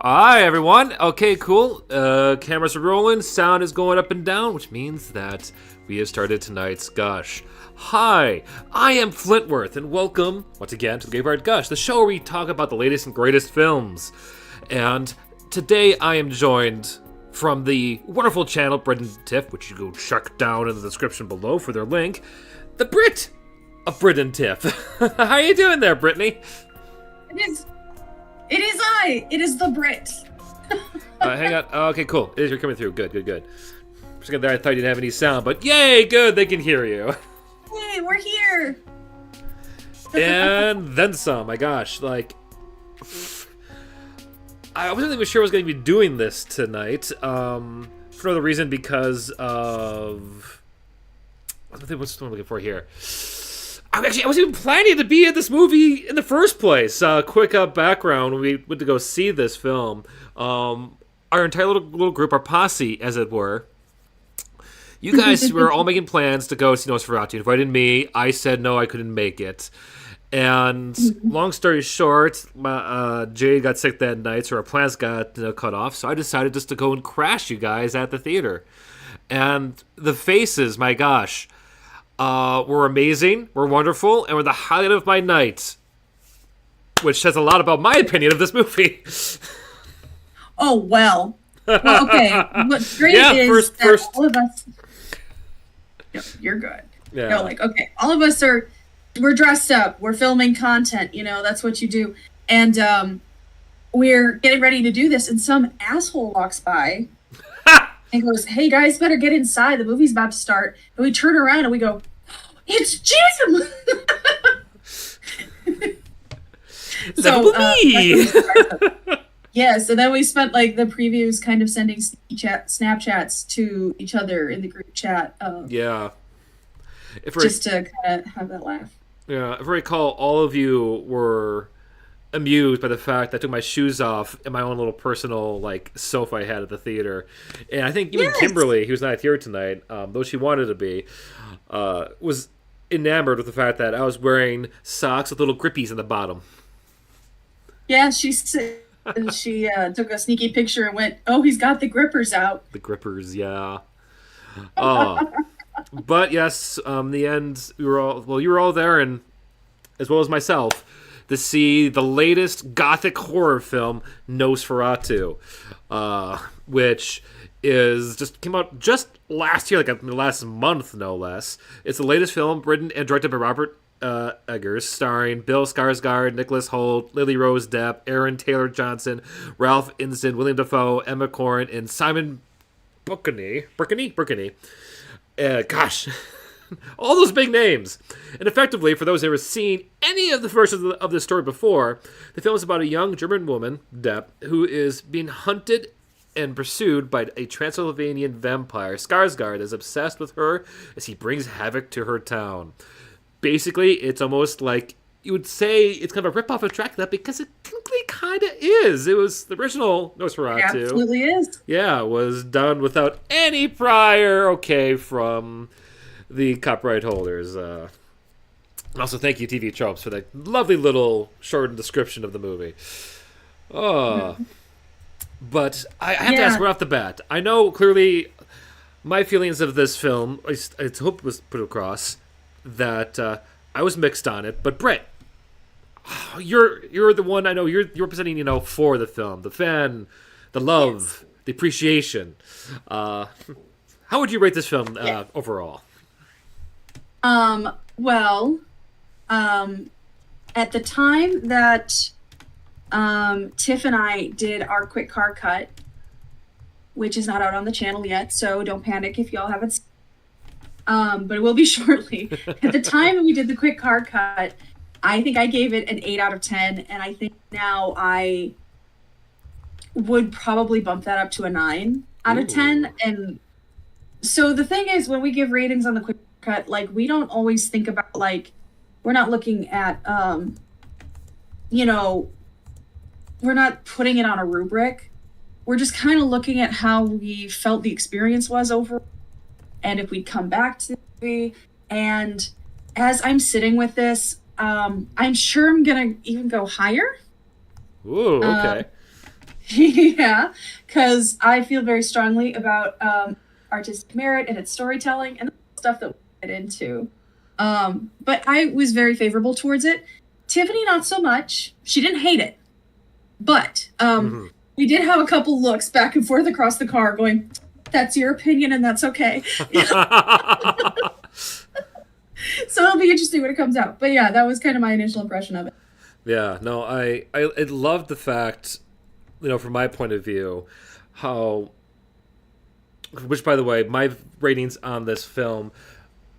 Hi, everyone. Okay, cool. Cameras are rolling, sound is going up and down, which means that we have started tonight's Gush. Hi, I am Flintworth, and welcome, once again, to the Graveyard Gush, the show where we talk about the latest and greatest films. And today I am joined from the wonderful channel, Brittany and Tiff, which you go check down in the description below for their link, the Brit of Brit and Tiff. How you doing there, Brittany? It is the Brit. Hang on. Oh, okay, cool. You're coming through. Good. For a second there, I thought you didn't have any sound, but yay, good, they can hear you. Hey, we're here. And then some. My gosh, I wasn't even sure I was going to be doing this tonight. For no other reason because of what's the one I'm looking for here. I wasn't even planning to be in this movie in the first place. Quick background: when we went to go see this film, our entire little group, our posse, as it were, you guys were all making plans to go see Nosferatu. You invited me. I said no, I couldn't make it. And long story short, Jade got sick that night, so our plans got cut off. So I decided just to go and crash you guys at the theater. And the faces, my gosh, were amazing, were wonderful, and were the highlight of my night. Which says a lot about my opinion of this movie. Oh, well, okay. What's great is that all of us... No, you're good. Yeah. No, okay, all of us we're dressed up, we're filming content, that's what you do. And we're getting ready to do this, and some asshole walks by and goes, "Hey guys, better get inside, the movie's about to start." And we turn around and we go, "It's Jim!" Yeah, so then we spent the previews kind of sending Snapchats to each other in the group chat. Yeah. Just to kind of have that laugh. Yeah, if I recall, all of you were amused by the fact that I took my shoes off in my own little personal sofa I had at the theater. And I think even Kimberly, who's not here tonight, though she wanted to be, was enamored with the fact that I was wearing socks with little grippies in the bottom. Yeah, she took a sneaky picture and went, "Oh, he's got the grippers out." The grippers, yeah. But yes, in the end, you were all there, and as well as myself, to see the latest gothic horror film, Nosferatu, which came out just last year, last month, no less. It's the latest film written and directed by Robert Eggers, starring Bill Skarsgård, Nicholas Hoult, Lily Rose Depp, Aaron Taylor Johnson, Ralph Ineson, William Dafoe, Emma Corrin, and Simon Brittany. Gosh, all those big names. And effectively, for those who have ever seen any of the versions of this story before, the film is about a young German woman, Depp, who is being hunted and pursued by a Transylvanian vampire. Skarsgård is obsessed with her as he brings havoc to her town. Basically, it's almost like you would say it's kind of a ripoff of Dracula because it technically kind of is. It was the original Nosferatu. It absolutely is. Yeah, was done without any prior okay from the copyright holders. Also, thank you, TV Tropes, for that lovely little short description of the movie. But I have to ask right off the bat. I know clearly my feelings of this film, I hope it was put across, that I was mixed on it. But Brett, you're the one I know. You're representing, for the film, the fan, the love, the appreciation. How would you rate this film overall? Well, at the time that Tiff and I did our quick car cut, which is not out on the channel yet, so don't panic if y'all haven't seen it. But it will be shortly. At the time we did the quick car cut, I think I gave it an 8 out of 10, and I think now I would probably bump that up to a 9 out of 10. And so the thing is, when we give ratings on the quick cut, we don't always think about, we're not looking at, we're not putting it on a rubric. We're just kind of looking at how we felt the experience was overall, and if we'd come back to the movie. And as I'm sitting with this, I'm sure I'm gonna even go higher. Ooh, okay. Yeah, because I feel very strongly about artistic merit and its storytelling and stuff that we get into. But I was very favorable towards it. Tiffany, not so much. She didn't hate it, but Hmm. we did have a couple looks back and forth across the car, going, "That's your opinion, and that's okay." So it'll be interesting when it comes out. But yeah, that was kind of my initial impression of it. Yeah, no, I loved the fact, from my point of view, how, which by the way, my ratings on this film,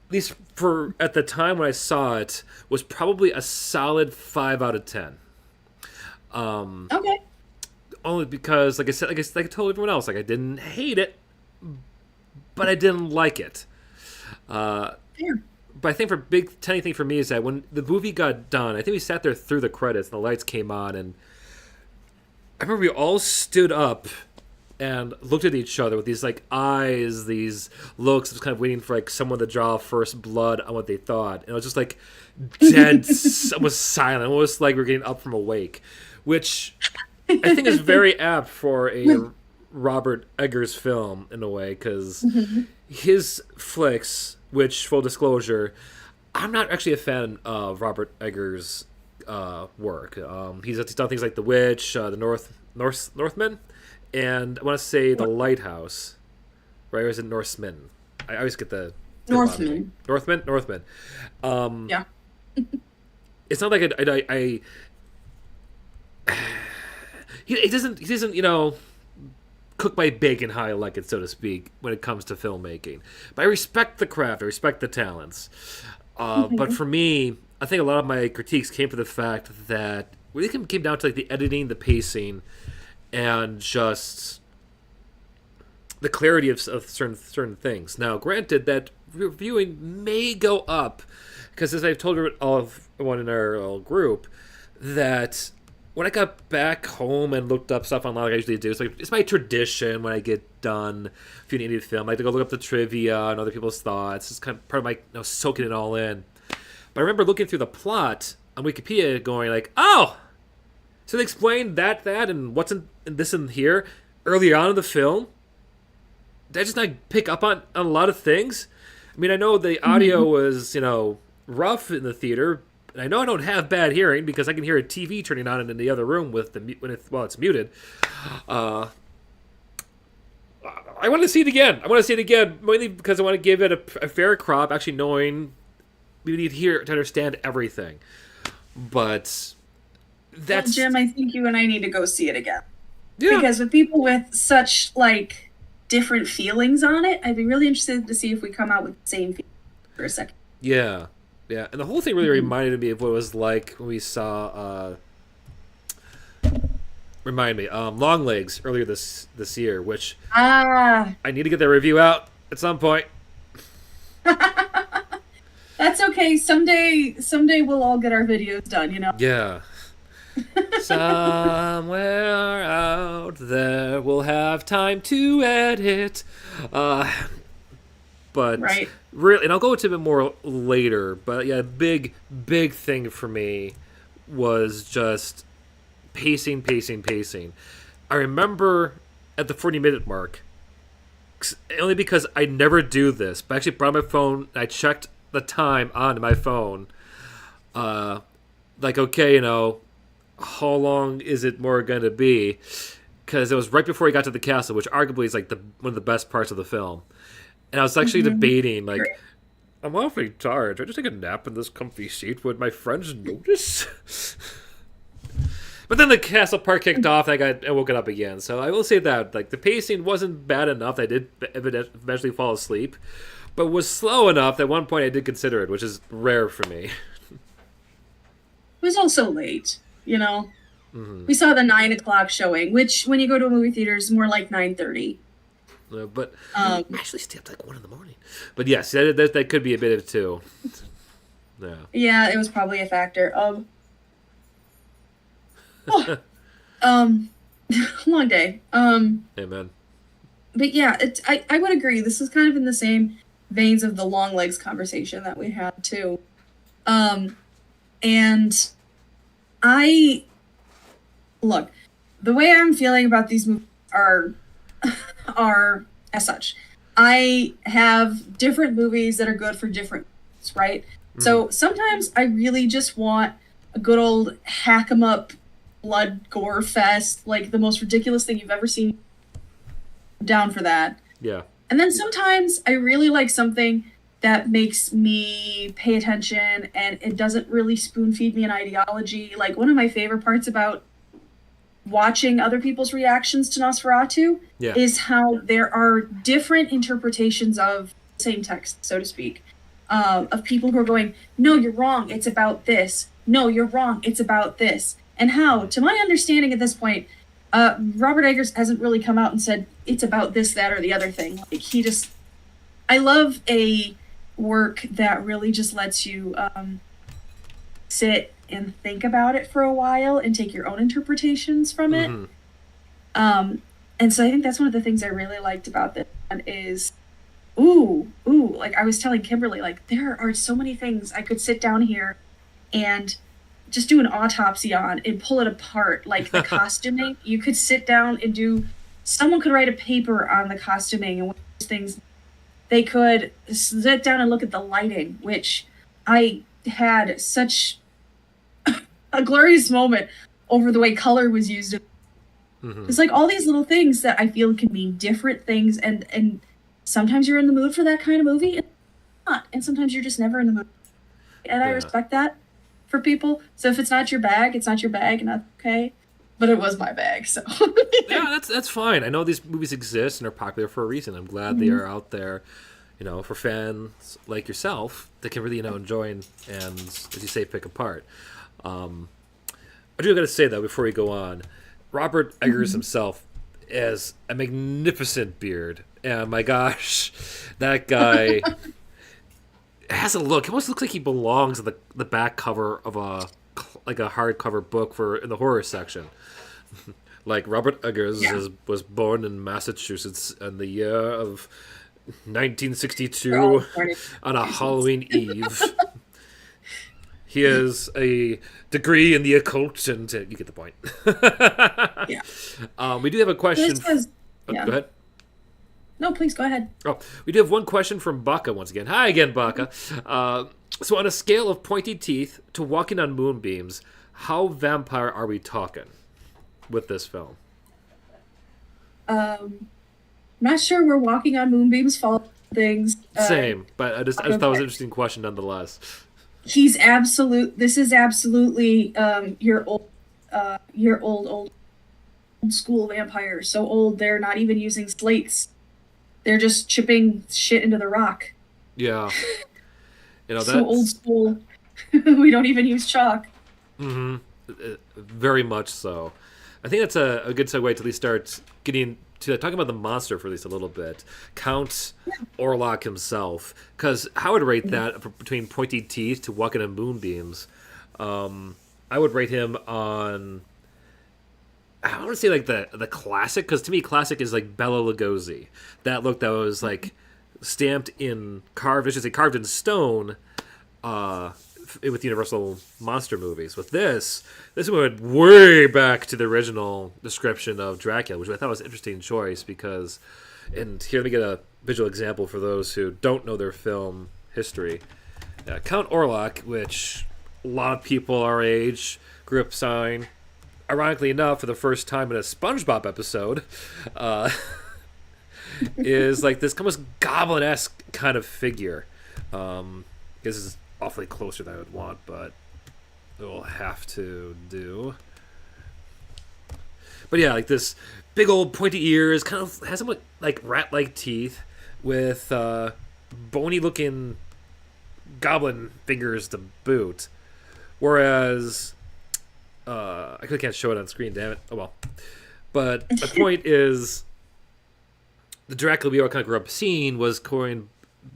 at least for at the time when I saw it, was probably a solid 5 out of 10. Okay. Only because, like I said, like I told everyone else, like I didn't hate it, but I didn't like it. Fair. But I think for big tiny thing for me is that when the movie got done, I think we sat there through the credits and the lights came on, and I remember we all stood up and looked at each other with these like eyes, these looks, just kind of waiting for like someone to draw first blood on what they thought, and it was just like dead, almost silent, almost like we are getting up from a wake, which I think is very apt for a Robert Eggers film in a way, because his flicks, which full disclosure, I'm not actually a fan of Robert Eggers' work. He's done things like The Witch, the Northman, and I want to say The Lighthouse, right? Or is it Norseman? I always get the Northman. Northman. Yeah. It's not like he doesn't cook my bacon how I like it, so to speak, when it comes to filmmaking. But I respect the craft. I respect the talents. But for me, I think a lot of my critiques came from the fact that really came down to like the editing, the pacing, and just the clarity of certain things. Now, granted, that reviewing may go up because, as I've told everyone in our little group, that when I got back home and looked up stuff online like I usually do, it's my tradition when I get done viewing an indie film. I like to go look up the trivia and other people's thoughts. It's kind of part of my soaking it all in. But I remember looking through the plot on Wikipedia going like, oh, so they explained that, and what's in this and here earlier on in the film? Did I just not pick up on a lot of things? I mean, I know the audio was, rough in the theater, and I know I don't have bad hearing because I can hear a TV turning on in the other room with while it's muted. I want to see it again. Mainly because I want to give it a fair crop, actually knowing we need to hear to understand everything. But that's Jim, I think you and I need to go see it again. Yeah. Because with people with such like different feelings on it, I'd be really interested to see if we come out with the same feeling for a second. Yeah. Yeah. And the whole thing really reminded me of what it was like when we saw Longlegs earlier this year, which I need to get that review out at some point. That's okay. Someday we'll all get our videos done, Yeah. Somewhere out there we'll have time to edit. But right. Really, and I'll go into a bit more later, but yeah, big thing for me was just pacing. I remember at the 40-minute mark, only because I never do this, but I actually brought my phone and I checked the time on my phone. Like, okay, how long is it more going to be? Because it was right before he got to the castle, which arguably is like one of the best parts of the film. And I was actually debating, like, I'm awfully tired. Should I just take a nap in this comfy seat? Would my friends notice? But then the castle part kicked off, and I woke it up again. So I will say that, like, the pacing wasn't bad enough that I did eventually fall asleep, but was slow enough that at one point I did consider it, which is rare for me. It was also late, We saw the 9 o'clock showing, which when you go to a movie theater is more like 9:30. But I actually stayed up like 1 a.m. But yes, that could be a bit of it too. Yeah. Yeah, it was probably a factor. Long day. Amen. But yeah, I would agree. This is kind of in the same veins of the long legs conversation that we had too. And look, the way I'm feeling about these movies are are as such. I have different movies that are good for different movies, right? Mm-hmm. So sometimes I really just want a good old hack 'em up blood gore fest, like the most ridiculous thing you've ever seen. I'm down for that. Yeah. And then sometimes I really like something that makes me pay attention and it doesn't really spoon feed me an ideology. Like one of my favorite parts about watching other people's reactions to Nosferatu is how there are different interpretations of the same text, so to speak, of people who are going, no, you're wrong, it's about this. No, you're wrong, it's about this. And how, to my understanding at this point, Robert Eggers hasn't really come out and said it's about this, that, or the other thing. Like I love a work that really just lets you sit and think about it for a while and take your own interpretations from it. Mm-hmm. And so I think that's one of the things I really liked about this one is, like I was telling Kimberly, like there are so many things I could sit down here and just do an autopsy on and pull it apart. Like the costuming, you could sit down and someone could write a paper on the costuming and what these things. They could sit down and look at the lighting, which I had such a glorious moment over the way color was used. Mm-hmm. It's like all these little things that I feel can mean different things, and sometimes you're in the mood for that kind of movie, and not, and sometimes you're just never in the mood. And I respect that for people. So if it's not your bag, it's not your bag, and that's okay. But it was my bag, so yeah, that's fine. I know these movies exist and are popular for a reason. I'm glad they are out there, for fans like yourself that can really enjoy and as you say, pick apart. I do got to say though before we go on, Robert Eggers himself has a magnificent beard, and my gosh, that guy has a look. It almost looks like he belongs on the back cover of a hardcover book in the horror section. Like Robert Eggers was born in Massachusetts in the year of 1962 on a Halloween Eve. He has a degree in the occult, and you get the point. We do have a question. Go ahead. No, please go ahead. Oh, we do have one question from Baka once again. Hi again, Baka. So on a scale of pointy teeth to walking on moonbeams, how vampire are we talking with this film? Not sure we're walking on moonbeams, fall things. Same, but I just thought it was an interesting question nonetheless. This is absolutely your old school vampires. So old they're not even using slates. They're just chipping shit into the rock. Yeah. That's so old school. We don't even use chalk. Mm-hmm. Very much so. I think that's a good segue to at least start getting to talking about the monster for at least a little bit. Count Orlok himself. Because I would rate that between pointy teeth to walking on moonbeams. I would rate him on... I want to say like the classic, because to me classic is like Bela Lugosi. That look that was like carved in stone with Universal monster movies. With this went way back to the original description of Dracula, which I thought was an interesting choice because, and here let me get a visual example for those who don't know their film history. Count Orlok, which a lot of people our age grew up seeing, ironically enough, for the first time in a SpongeBob episode, is like this almost goblin-esque kind of figure. This is awfully closer than I would want, but it will have to do. But yeah, like this big old pointy ears, kind of has somewhat like rat-like teeth with bony-looking goblin fingers to boot. Whereas... I can't show it on screen, damn it. Oh well. But the point is, the Dracula we all kind of grew up seeing was coined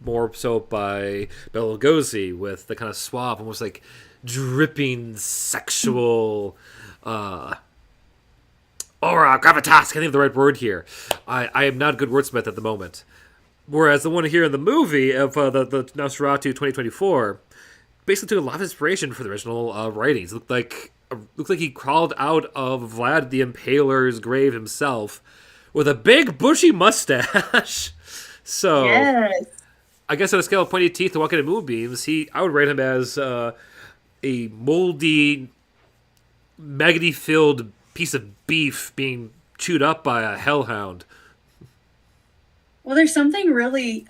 more so by Bela Lugosi with the kind of suave, almost like dripping sexual aura, gravitas. I can't think of the right word here. I am not a good wordsmith at the moment. Whereas the one here in the movie of the Nosferatu 2024 basically took a lot of inspiration for the original writings. It looked like looks like he crawled out of Vlad the Impaler's grave himself with a big bushy mustache. So Yes. I guess on a scale of pointy teeth to walking in moonbeams, I would rate him as a moldy, maggoty filled piece of beef being chewed up by a hellhound. Well, there's something really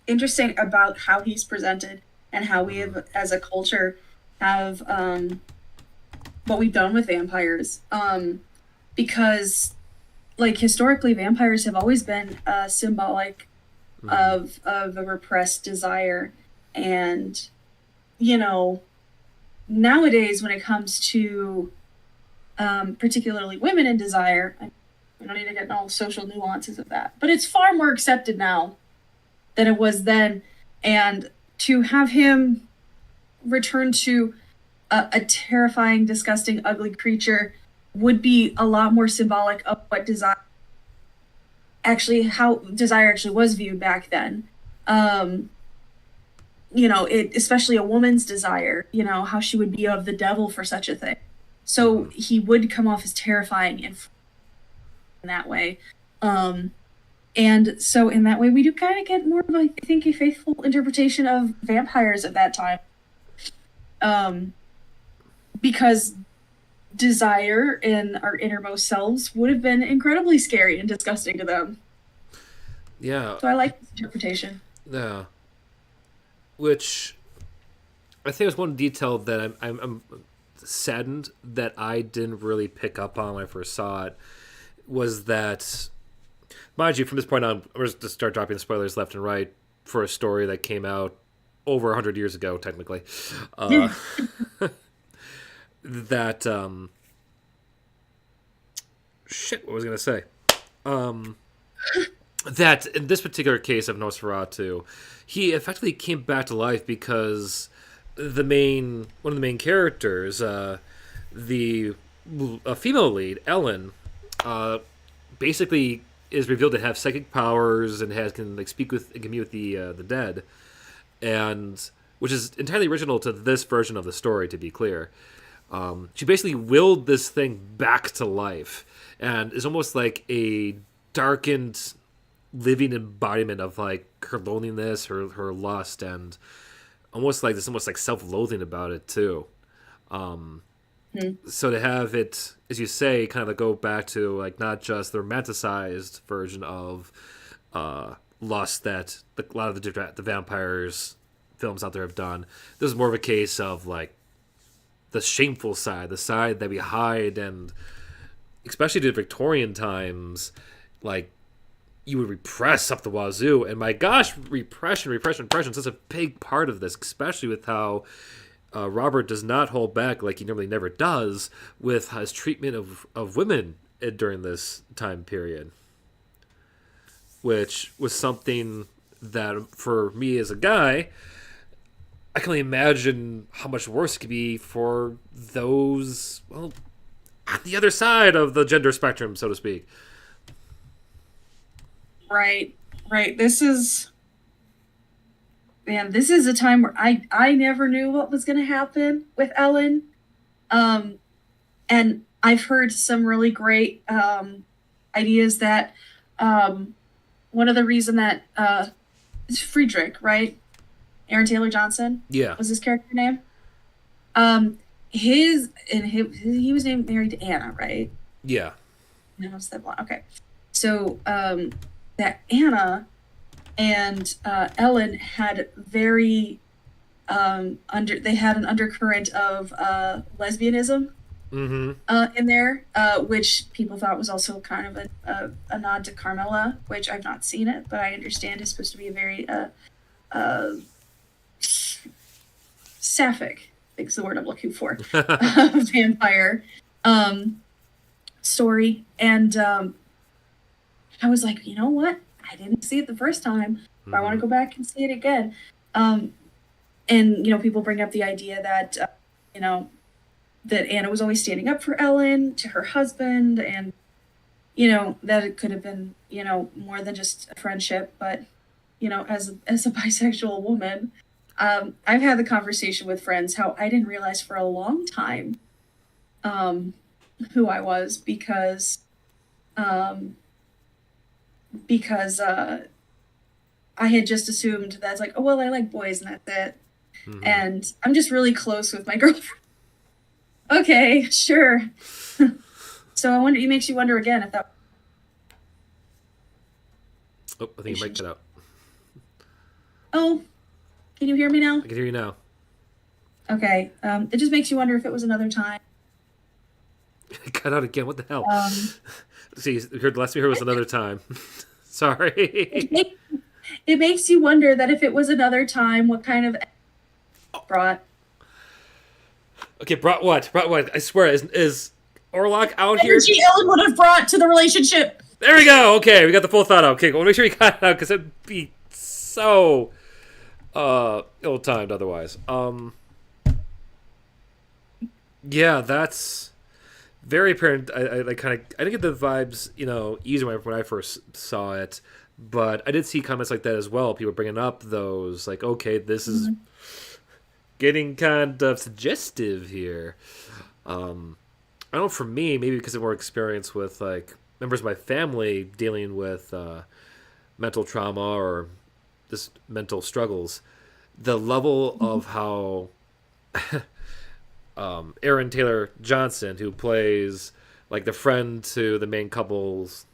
interesting about how he's presented and how we have, as a culture, have what we've done with vampires. Because, like, historically, vampires have always been symbolic of a repressed desire. And, you know, nowadays, when it comes to particularly women in desire, we don't need to get into all the social nuances of that, but it's far more accepted now than it was then. And to have him return to a terrifying, disgusting, ugly creature would be a lot more symbolic of what how desire actually was viewed back then. Especially a woman's desire, how she would be of the devil for such a thing. So he would come off as terrifying in that way. And so in that way, we do kind of get more of, I think, a faithful interpretation of vampires at that time. Because desire in our innermost selves would have been incredibly scary and disgusting to them. Yeah. So I like this interpretation. Yeah. Which I think is one detail that I'm saddened that I didn't really pick up on when I first saw it, was that, mind you, from this point on, we're just to start dropping spoilers left and right for a story that came out over 100 years ago, technically. That shit, what was I gonna say? That in this particular case of Nosferatu, he effectively came back to life because one of the main characters, the female lead, Ellen, basically is revealed to have psychic powers and can commune with the dead, and which is entirely original to this version of the story. To be clear, she basically willed this thing back to life, and is almost like a darkened, living embodiment of like her loneliness, her lust, and almost like self-loathing about it too. So to have it, as you say, kind of go back to like not just the romanticized version of lust that a lot of the vampires films out there have done. This is more of a case of like the shameful side, the side that we hide, and especially to Victorian times, like you would repress up the wazoo. And my gosh, repression is such a big part of this, especially with how Robert does not hold back like he normally never does with his treatment of women during this time period, which was something that for me as a guy, I can only imagine how much worse it could be for those, well, on the other side of the gender spectrum, so to speak. Right. This is a time where I never knew what was going to happen with Ellen. And I've heard some really great ideas that one of the reason that it's Friedrich, right? Aaron Taylor Johnson. Yeah. Was his character name? He was married to Anna, right? Yeah. No, it's that blonde. Okay. So that Anna and Ellen had very they had an undercurrent of lesbianism in there, which people thought was also kind of a nod to Carmilla, which I've not seen it, but I understand is supposed to be a very sapphic, I think is the word I'm looking for, vampire story. And I was like, you know what? I didn't see it the first time, but I want to go back and see it again. And, people bring up the idea that, that Anna was always standing up for Ellen to her husband, and, that it could have been, more than just a friendship. But, as a bisexual woman, I've had the conversation with friends how I didn't realize for a long time um, who I was um, because I had just assumed that's like, oh well, I like boys and that's it. Mm-hmm. And I'm just really close with my girlfriend. Okay, sure. So I wonder. It makes you wonder again if that. Oh, I think you might cut out. Oh, can you hear me now? I can hear you now. Okay. It just makes you wonder if it was another time. Cut out again. What the hell? Um, See, we heard the last we heard was another time. Sorry. it makes you wonder that if it was another time, what kind of brought. Okay, brought what? Brought what? I swear, is Orlok out here? Energy Ellen would have brought to the relationship. There we go. Okay, we got the full thought out. Okay, well, make sure you got it out because it'd be so ill-timed otherwise. Yeah, that's very apparent. I kind of I didn't get the vibes, easy when I first saw it, but I did see comments like that as well. People bringing up those like, okay, this is getting kind of suggestive here. I don't know, for me, maybe because of more experience with like members of my family dealing with mental trauma or just mental struggles, the level of how Aaron Taylor Johnson, who plays like the friend to the main couple's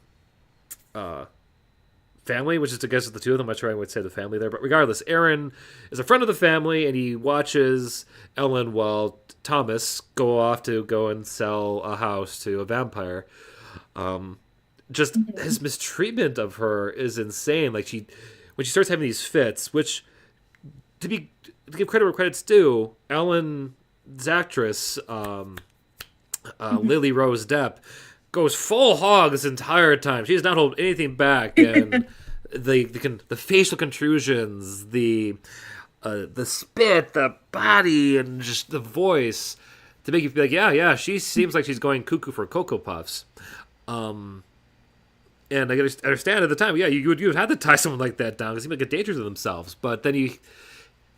family, which is I guess the two of them. I'm not sure I would say the family there, but regardless, Aaron is a friend of the family, and he watches Ellen while Thomas go and sell a house to a vampire. Just his mistreatment of her is insane. Like when she starts having these fits, which to give credit where credit's due, Ellen's actress, Lily Rose Depp, goes full hog this entire time. She does not hold anything back, and the facial contusions, the spit, the body, and just the voice to make you feel like, yeah, she seems like she's going cuckoo for Cocoa Puffs. And I understand at the time, yeah, you would have to tie someone like that down because they seem like a danger to themselves. But then you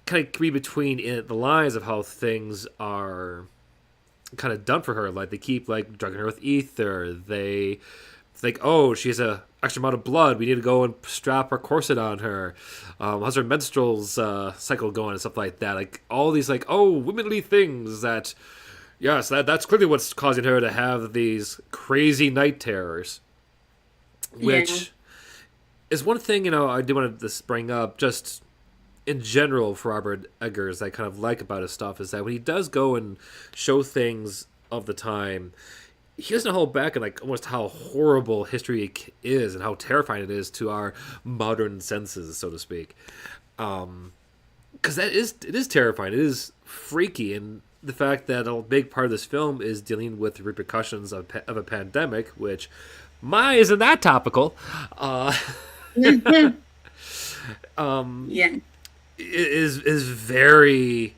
kind of read between the lines of how things are kind of done for her. Like they keep like drugging her with ether. They think, oh, she has a extra amount of blood. We need to go and strap our corset on her. How's her menstrual cycle going and stuff like that? Like all these like, oh, womanly things that, yes, that's clearly what's causing her to have these crazy night terrors. Which is one thing, I do want to bring up just in general for Robert Eggers I kind of like about his stuff is that when he does go and show things of the time, he doesn't hold back on like almost how horrible history is and how terrifying it is to our modern senses, so to speak. Because it is terrifying. It is freaky, and the fact that a big part of this film is dealing with the repercussions of a pandemic, which isn't that topical. Yeah. Is very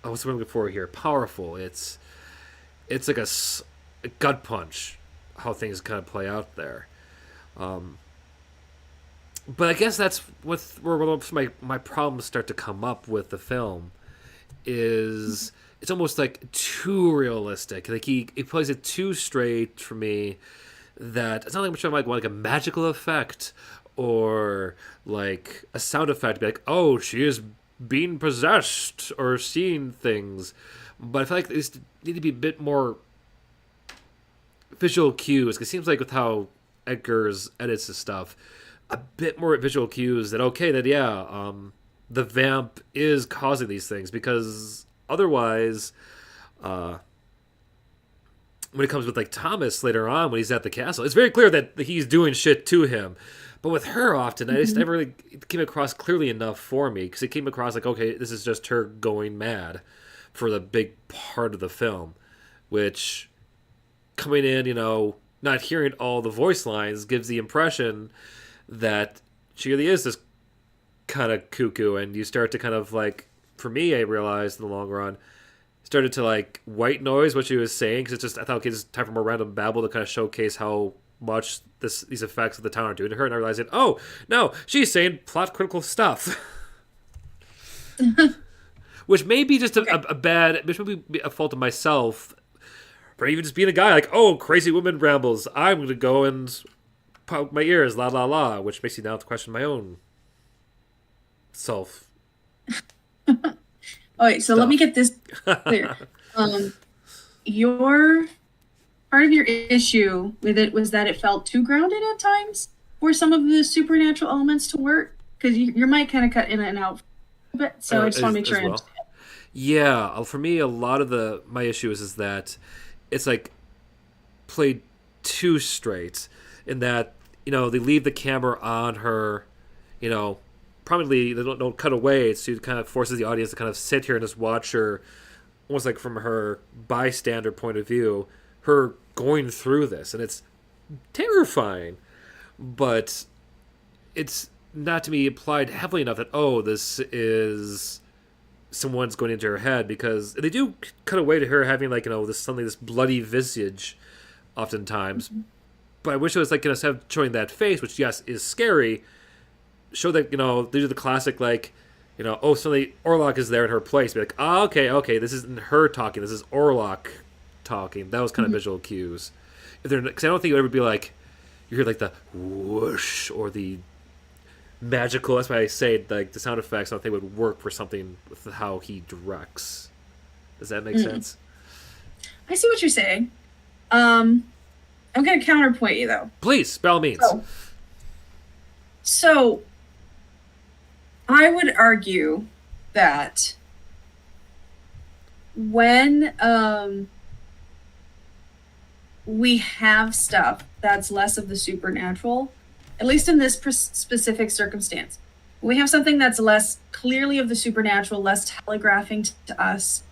what's what I'm looking for here? Powerful. It's like a gut punch how things kind of play out there. But I guess that's where my problems start to come up with the film. Is it's almost like too realistic. Like he plays it too straight for me. That it's not like much of like a magical effect or like a sound effect. Be like, oh, she is being possessed or seeing things. But I feel like these need to be a bit more visual cues. It seems like with how Eggers edits his stuff, a bit more visual cues that the vamp is causing these things, because otherwise, when it comes with like Thomas later on when he's at the castle, it's very clear that he's doing shit to him. But with her often, I just never really came across clearly enough for me, because it came across like, okay, this is just her going mad for the big part of the film, which coming in, not hearing all the voice lines gives the impression that she really is this kind of cuckoo, and you start to kind of like, for me, I realized in the long run, started to like white noise what she was saying, because it's just, I thought, okay, it's time for more random babble to kind of showcase how much these effects of the town are doing to her, and I realized, oh no, she's saying plot critical stuff. Which may be just a bad, which may be a fault of myself, But even just being a guy, like, oh, crazy woman rambles. I'm going to go and poke my ears, la la la, which makes you now have to question my own self. All right, so let me get this clear. Your part of your issue with it was that it felt too grounded at times for some of the supernatural elements to work, because your mic kind of cut in and out a bit. So I just want to make sure I understand. Yeah, for me, a lot of my issue is that it's like played too straight, in that they leave the camera on her, probably they don't cut away, so it kind of forces the audience to kind of sit here and just watch her, almost like from her bystander point of view, her going through this, and it's terrifying. But it's not to be applied heavily enough that this is someone's going into her head, because they do cut away to her having this bloody visage oftentimes. Mm-hmm. But I wish it was instead of showing that face, which yes is scary, show that they do the classic suddenly Orlok is there in her place, be like, okay, this isn't her talking, this is Orlok talking. That was kind of visual cues. Because I don't think it would ever be like you hear the whoosh or the magical. That's why I say the sound effects I don't think would work for something with how he directs. Does that make sense? I see what you're saying. I'm going to counterpoint you though. Please, by all means. So I would argue that when we have stuff that's less of the supernatural, at least in this specific circumstance, we have something that's less clearly of the supernatural, less telegraphing to us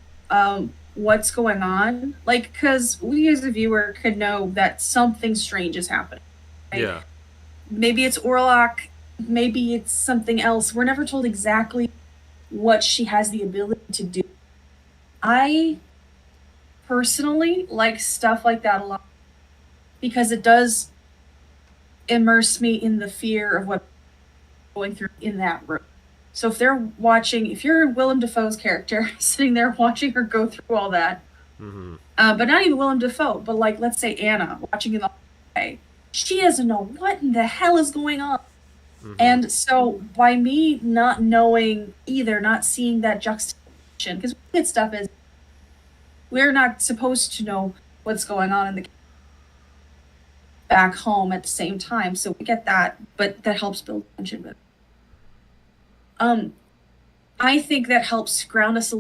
what's going on, because we as a viewer could know that something strange is happening. Right? Yeah. Maybe it's Orlok, maybe it's something else. We're never told exactly what she has the ability to do. I personally like stuff like that a lot, because it does immerse me in the fear of what's going through in that room. So if you're Willem Dafoe's character sitting there watching her go through all that, but not even Willem Dafoe, but let's say Anna watching in the hallway, she doesn't know what in the hell is going on. And so by me not knowing either, not seeing that juxtaposition, because we get stuff is we're not supposed to know what's going on in the back home at the same time, so we get that, but that helps build tension with. I think that helps ground us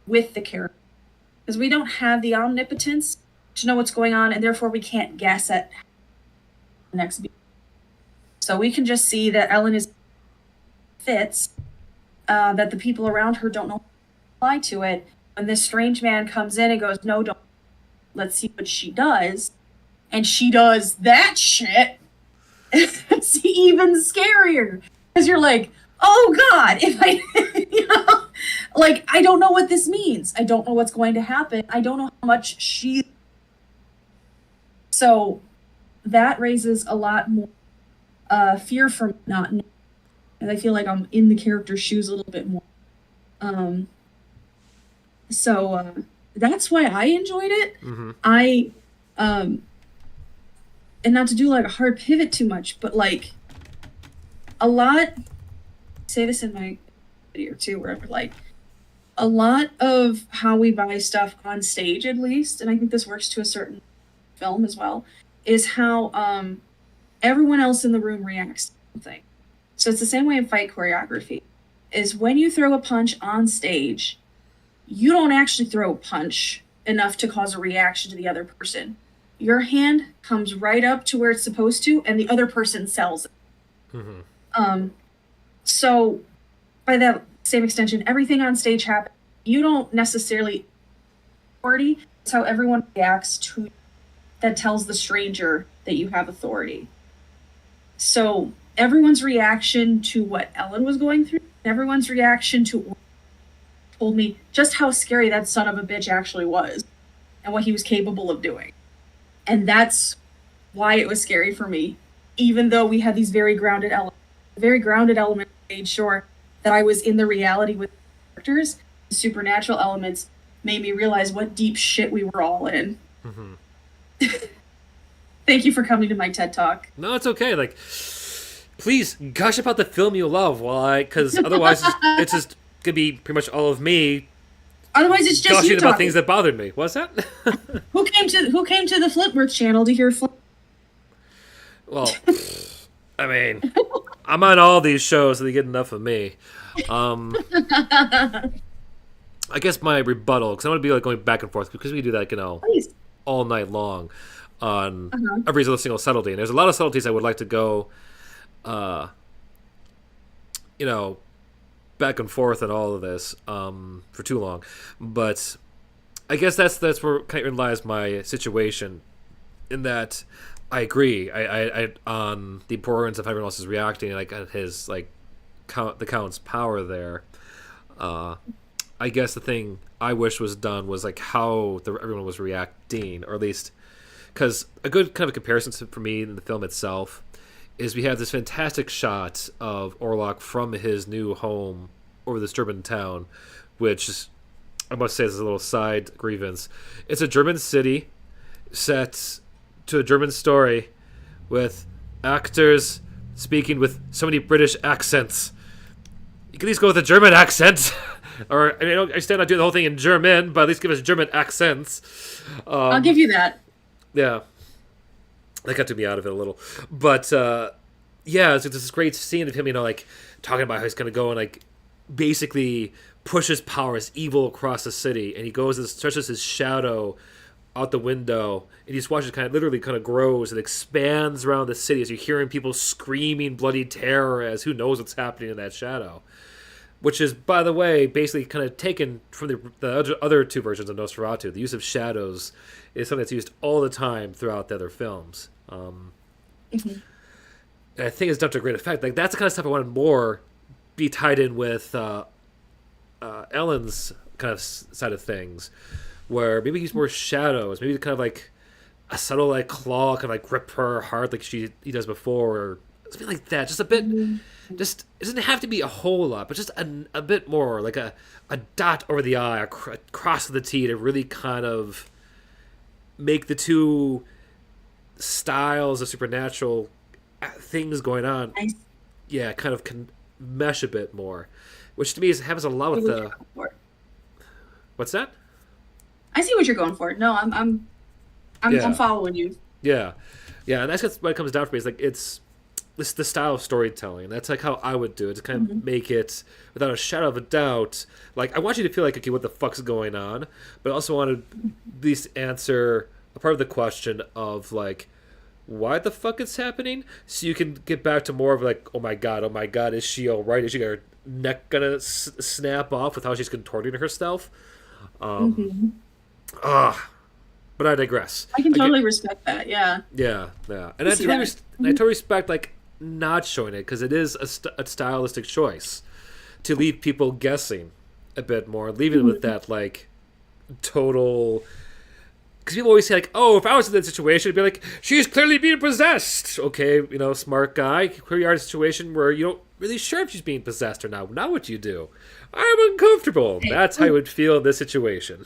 with the character, because we don't have the omnipotence to know what's going on, and therefore we can't guess at the next beat. So we can just see that Ellen is fits, that the people around her don't know how to apply to it. When this strange man comes in and goes, no, don't, let's see what she does. And she does that shit. It's even scarier. Because you're like, oh God, if I, I don't know what this means. I don't know what's going to happen. I don't know how much she. So that raises a lot more fear for not knowing. And I feel like I'm in the character's shoes a little bit more. So that's why I enjoyed it. I, and not to do a hard pivot too much, but a lot, I say this in my video too, where a lot of how we buy stuff on stage, at least, and I think this works to a certain film as well, is how everyone else in the room reacts to something. So it's the same way in fight choreography, is when you throw a punch on stage, you don't actually throw a punch enough to cause a reaction to the other person. Your hand comes right up to where it's supposed to, and the other person sells it. So by that same extension, everything on stage happens. You don't necessarily authority. It's how everyone reacts to you that tells the stranger that you have authority. So everyone's reaction to what Ellen was going through, everyone's reaction to told me just how scary that son of a bitch actually was and what he was capable of doing. And that's why it was scary for me, even though we had these very grounded elements made sure that I was in the reality with the characters. The supernatural elements made me realize what deep shit we were all in. Mm-hmm. Thank you for coming to my TED Talk. No, it's okay. Like, please gush about the film you love, because otherwise it's just gonna be pretty much all of me Otherwise, it's just gushing you about talking. things that bothered me. What's that? Who came to the Flintworth channel to hear? Well, I mean, I'm on all these shows, so they get enough of me. I guess my rebuttal, because I want to be like going back and forth, because we do that, Please. all night long on every single subtlety, and there's a lot of subtleties I would like to go, back and forth on all of this for too long, but I guess that's where kind of lies my situation, in that I agree. I on the importance of how everyone else is reacting, like his the Count's power there. I guess the thing I wish was done was like how everyone was reacting, or at least because a good kind of comparison for me in the film itself is we have this fantastic shot of Orlok from his new home over this German town, which is, I must say, is a little side grievance. It's a German city set to a German story with actors speaking with so many British accents. You can at least go with a German accent. Or, I mean, I understand not doing the whole thing in German, but at least give us German accents. I'll give you that. Yeah. That got to me out of it a little. But, yeah, it's this great scene of him, like, talking about how he's going to go and, like, basically push his power, his evil across the city. And he goes and stretches his shadow out the window, and you just watch it literally grows and expands around the city as you're hearing people screaming bloody terror as who knows what's happening in that shadow. Which is, by the way, basically kind of taken from the other two versions of Nosferatu. The use of shadows is something that's used all the time throughout the other films. And I think it's done to a great effect. Like, that's the kind of stuff I wanted more be tied in with Ellen's kind of side of things, where maybe use more shadows, maybe kind of like a subtle like claw kind of like grip her heart like he does before, or something like that. Just a bit. Just, it doesn't have to be a whole lot, but just a bit more, like a dot over the I, a cross of the T, to really kind of make the two styles of supernatural things going on, kind of can mesh a bit more, which to me happens a lot with the. What's that? I see what you're going for. No, I'm following you. Yeah, and that's what it comes down for me. Is like it's the style of storytelling. That's like how I would do it, to kind of make it without a shadow of a doubt. Like, I want you to feel like, okay, what the fuck's going on, but I also want to at least answer a part of the question of like, why the fuck it's happening, so you can get back to more of like, oh my god, is she all right? Is she her neck gonna snap off with how she's contorting herself? But I digress. I can totally respect that. Yeah. Yeah. And I totally respect like not showing it, because it is a stylistic choice to leave people guessing a bit more, leaving it with that like total. Because people always say like, oh, if I was in that situation, it'd be like, she's clearly being possessed. Okay, smart guy. Here you are in a situation where you don't really sure if she's being possessed or not. Now what do you do? I'm uncomfortable. That's how I would feel in this situation.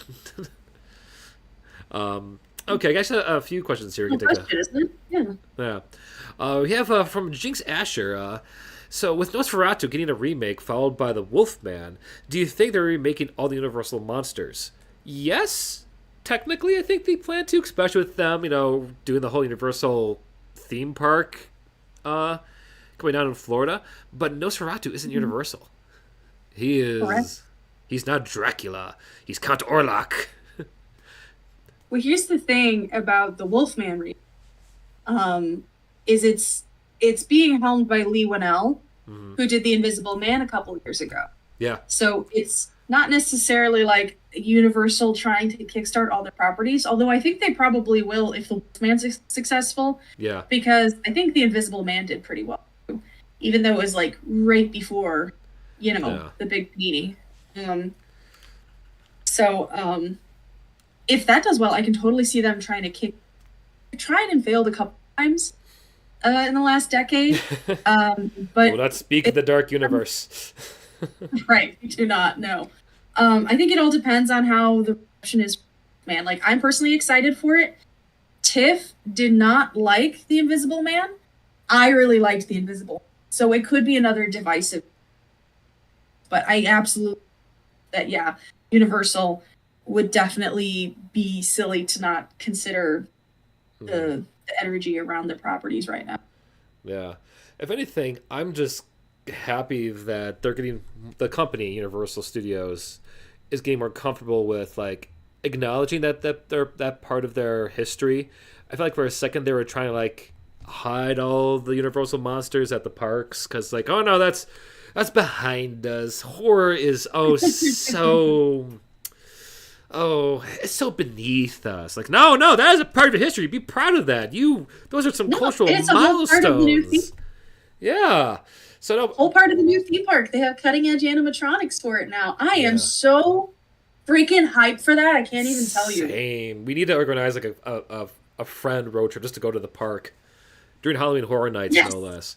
Okay, I guess a few questions here. We can take isn't it? Yeah. We have from Jinx Asher. So with Nosferatu getting a remake followed by the Wolfman, do you think they're remaking all the Universal monsters? Yes, technically, I think they plan to, especially with them, doing the whole Universal theme park coming down in Florida. But Nosferatu isn't Universal. He is. Correct. He's not Dracula. He's Count Orlok. Well, here's the thing about the Wolfman remake. Is it's being helmed by Lee Winnell, who did The Invisible Man a couple of years ago. Yeah. So it's not necessarily like Universal trying to kickstart all their properties, although I think they probably will if the Wolfman's successful. Yeah. Because I think The Invisible Man did pretty well, even though it was like right before, the big panini. If that does well, I can totally see them trying to kick. They tried and failed a couple times in the last decade. But we'll not speak of the dark universe. Right, we do not know. I think it all depends on how the reception is, man. Like, I'm personally excited for it. Tiff did not like the Invisible Man. I really liked the Invisible. So it could be another divisive. But I absolutely that yeah, Universal would definitely be silly to not consider the energy around the properties right now. Yeah. If anything, I'm just happy that they're getting the company Universal Studios is getting more comfortable with like acknowledging that they're that part of their history. I feel like for a second they were trying to like hide all the Universal monsters at the parks because like oh no that's behind us. Horror is it's so beneath us. Like no that is a part of history. Be proud of that. Those are some cultural it's a whole part of the new milestones. Yeah. So no, whole part of the new theme park. They have cutting edge animatronics for it now. I am so freaking hyped for that. I can't even tell you. Same. We need to organize like a friend road trip just to go to the park during Halloween Horror Nights, no less.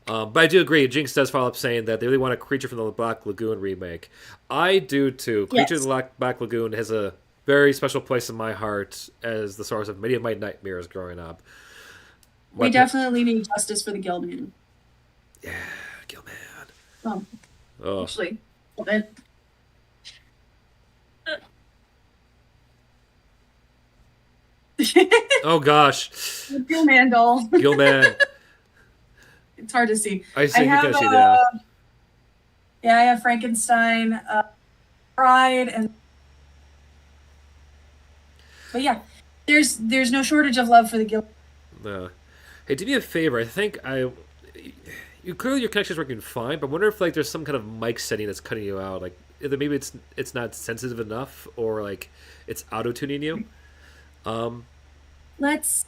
But I do agree. Jinx does follow up saying that they really want a Creature from the Black Lagoon remake. I do too. Creature from the Black Lagoon has a very special place in my heart as the source of many of my nightmares growing up. We definitely need justice for the Gilman. Yeah, Gilman. Actually, a bit. Oh gosh, Gilman doll. Gilman. It's hard to see. I see. You can see that. Yeah, I have Frankenstein, Pride, and but yeah, there's no shortage of love for the Gilman. Hey, do me a favor. I think you clearly your connection's working fine, but I wonder if like there's some kind of mic setting that's cutting you out. Like either maybe it's not sensitive enough, or like it's auto tuning you. Let's.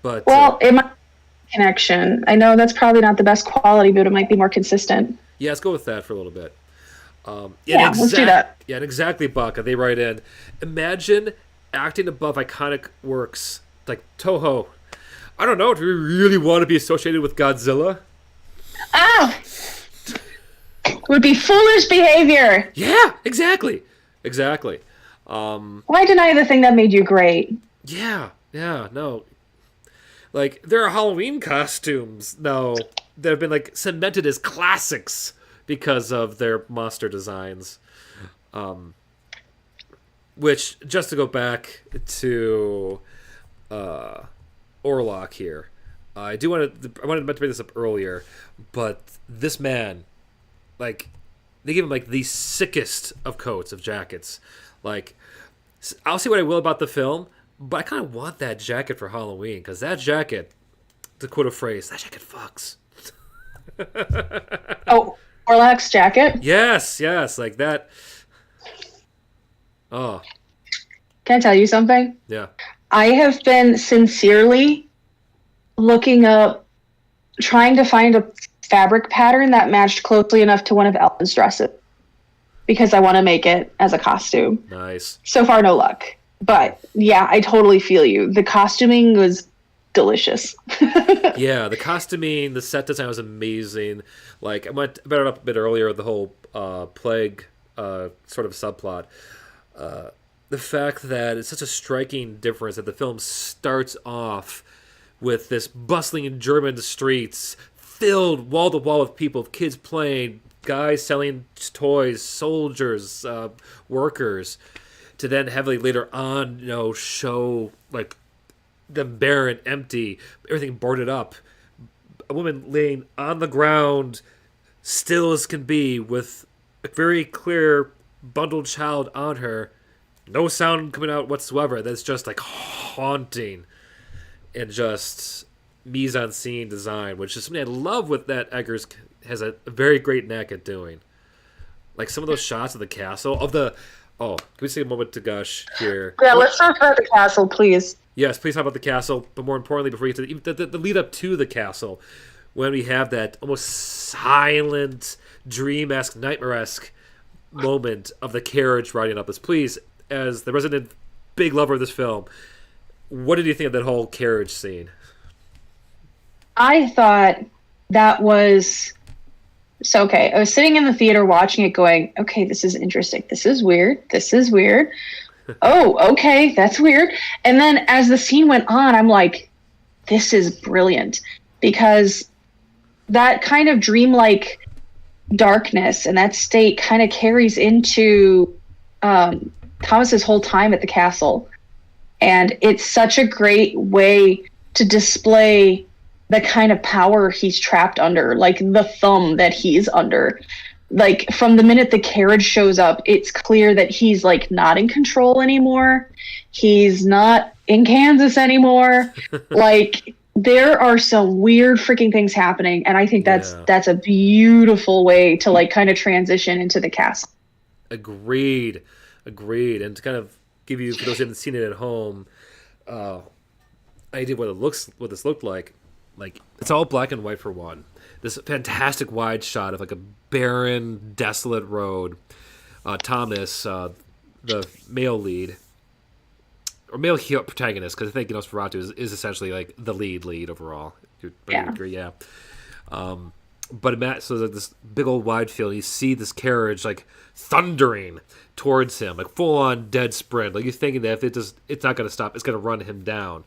But it might be connection. I know that's probably not the best quality, but it might be more consistent. Yeah, let's go with that for a little bit. Let's do that. Yeah, and exactly, Baka. They write in. Imagine acting above iconic works like Toho. I don't know. Do we really want to be associated with Godzilla? Would be foolish behavior. Yeah, exactly. Why deny the thing that made you great? Yeah, no. Like, there are Halloween costumes now that have been, like, cemented as classics because of their monster designs. Which, just to go back to Orlok here, I wanted to bring this up earlier, but this man, like, they give him, like, the sickest of coats, of jackets. Like, I'll say what I will about the film, but I kind of want that jacket for Halloween, because that jacket, to quote a phrase, that jacket fucks. Oh, Orlok's jacket? Yes, like that. Oh. Can I tell you something? Yeah. I have been sincerely looking up, trying to find a fabric pattern that matched closely enough to one of Ellen's dresses, because I want to make it as a costume. Nice. So far, no luck. But yeah, I totally feel you. The costuming was delicious. Yeah, the costuming, the set design was amazing. Like, I went about it up a bit earlier, the whole plague sort of subplot. The fact that it's such a striking difference that the film starts off with this bustling German streets filled wall to wall with people, kids playing, guys selling toys, soldiers, workers, to then heavily later on, show like them barren, empty, everything boarded up, a woman laying on the ground, still as can be, with a very clear bundled child on her, no sound coming out whatsoever. That's just like haunting, and just mise-en-scene design, which is something I love what that Eggers has a very great knack at doing. Like some of those shots of the castle, can we take a moment to gush here? Yeah, let's talk about the castle, please. Yes, please talk about the castle, but more importantly, before we get to the lead up to the castle, when we have that almost silent, dream-esque, nightmare-esque moment of the carriage riding up us. Please, as the resident big lover of this film, what did you think of that whole carriage scene? I thought that was So, okay, I was sitting in the theater watching it going, okay, this is interesting. This is weird. This is weird. Oh, okay, that's weird. And then as the scene went on, I'm like, this is brilliant, because that kind of dreamlike darkness and that state kind of carries into Thomas's whole time at the castle. And it's such a great way to display the kind of power he's trapped under, like the thumb that he's under. Like from the minute the carriage shows up, it's clear that he's like not in control anymore. He's not in Kansas anymore. Like there are some weird freaking things happening, and I think that's a beautiful way to like kind of transition into the castle. Agreed. And to kind of give you, for those who haven't seen it at home, idea what this looked like. Like it's all black and white for one. This fantastic wide shot of like a barren, desolate road. Thomas, the male lead, or male protagonist, because I think Nosferatu is essentially like the lead overall. Yeah. But so this big old wide field, you see this carriage like thundering towards him, like full on dead sprint. Like you're thinking that if it's not going to stop, it's going to run him down.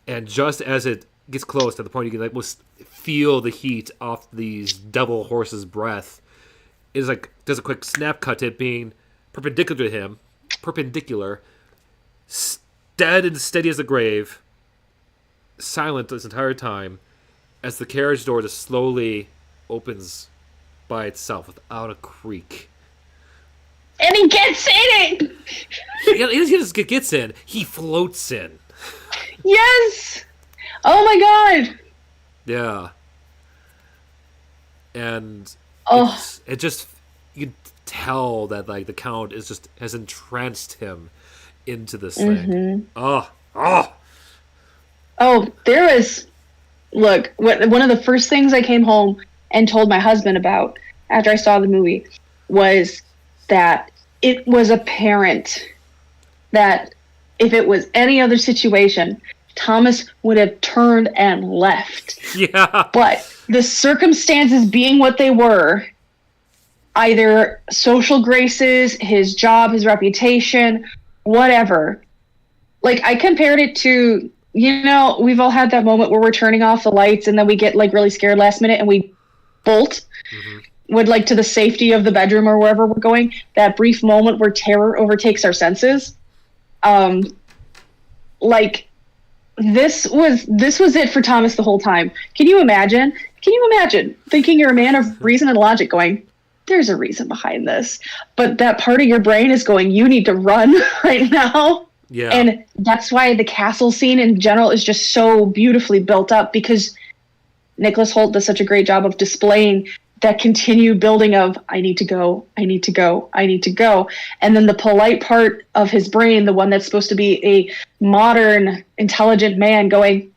And just as it gets close to the point you can like almost feel the heat off these devil horses' breath, is like does a quick snap cut to it being perpendicular to him, dead and steady as the grave, silent this entire time, as the carriage door just slowly opens by itself without a creak. And he gets in it! He doesn't just gets in, he floats in. Yes! Oh my god! Yeah. And it just, you can tell that like the Count has entranced him into this thing. Oh, there is. Look, one of the first things I came home and told my husband about after I saw the movie was that it was apparent that if it was any other situation, Thomas would have turned and left. Yeah. But the circumstances being what they were, either social graces, his job, his reputation, whatever. Like, I compared it to, we've all had that moment where we're turning off the lights and then we get, like, really scared last minute and we bolt to the safety of the bedroom or wherever we're going. That brief moment where terror overtakes our senses. This was it for Thomas the whole time. Can you imagine thinking you're a man of reason and logic going, there's a reason behind this, but that part of your brain is going, you need to run right now. Yeah. And that's why the castle scene in general is just so beautifully built up, because Nicholas Hoult does such a great job of displaying that continued building of, I need to go. And then the polite part of his brain, the one that's supposed to be a modern, intelligent man going,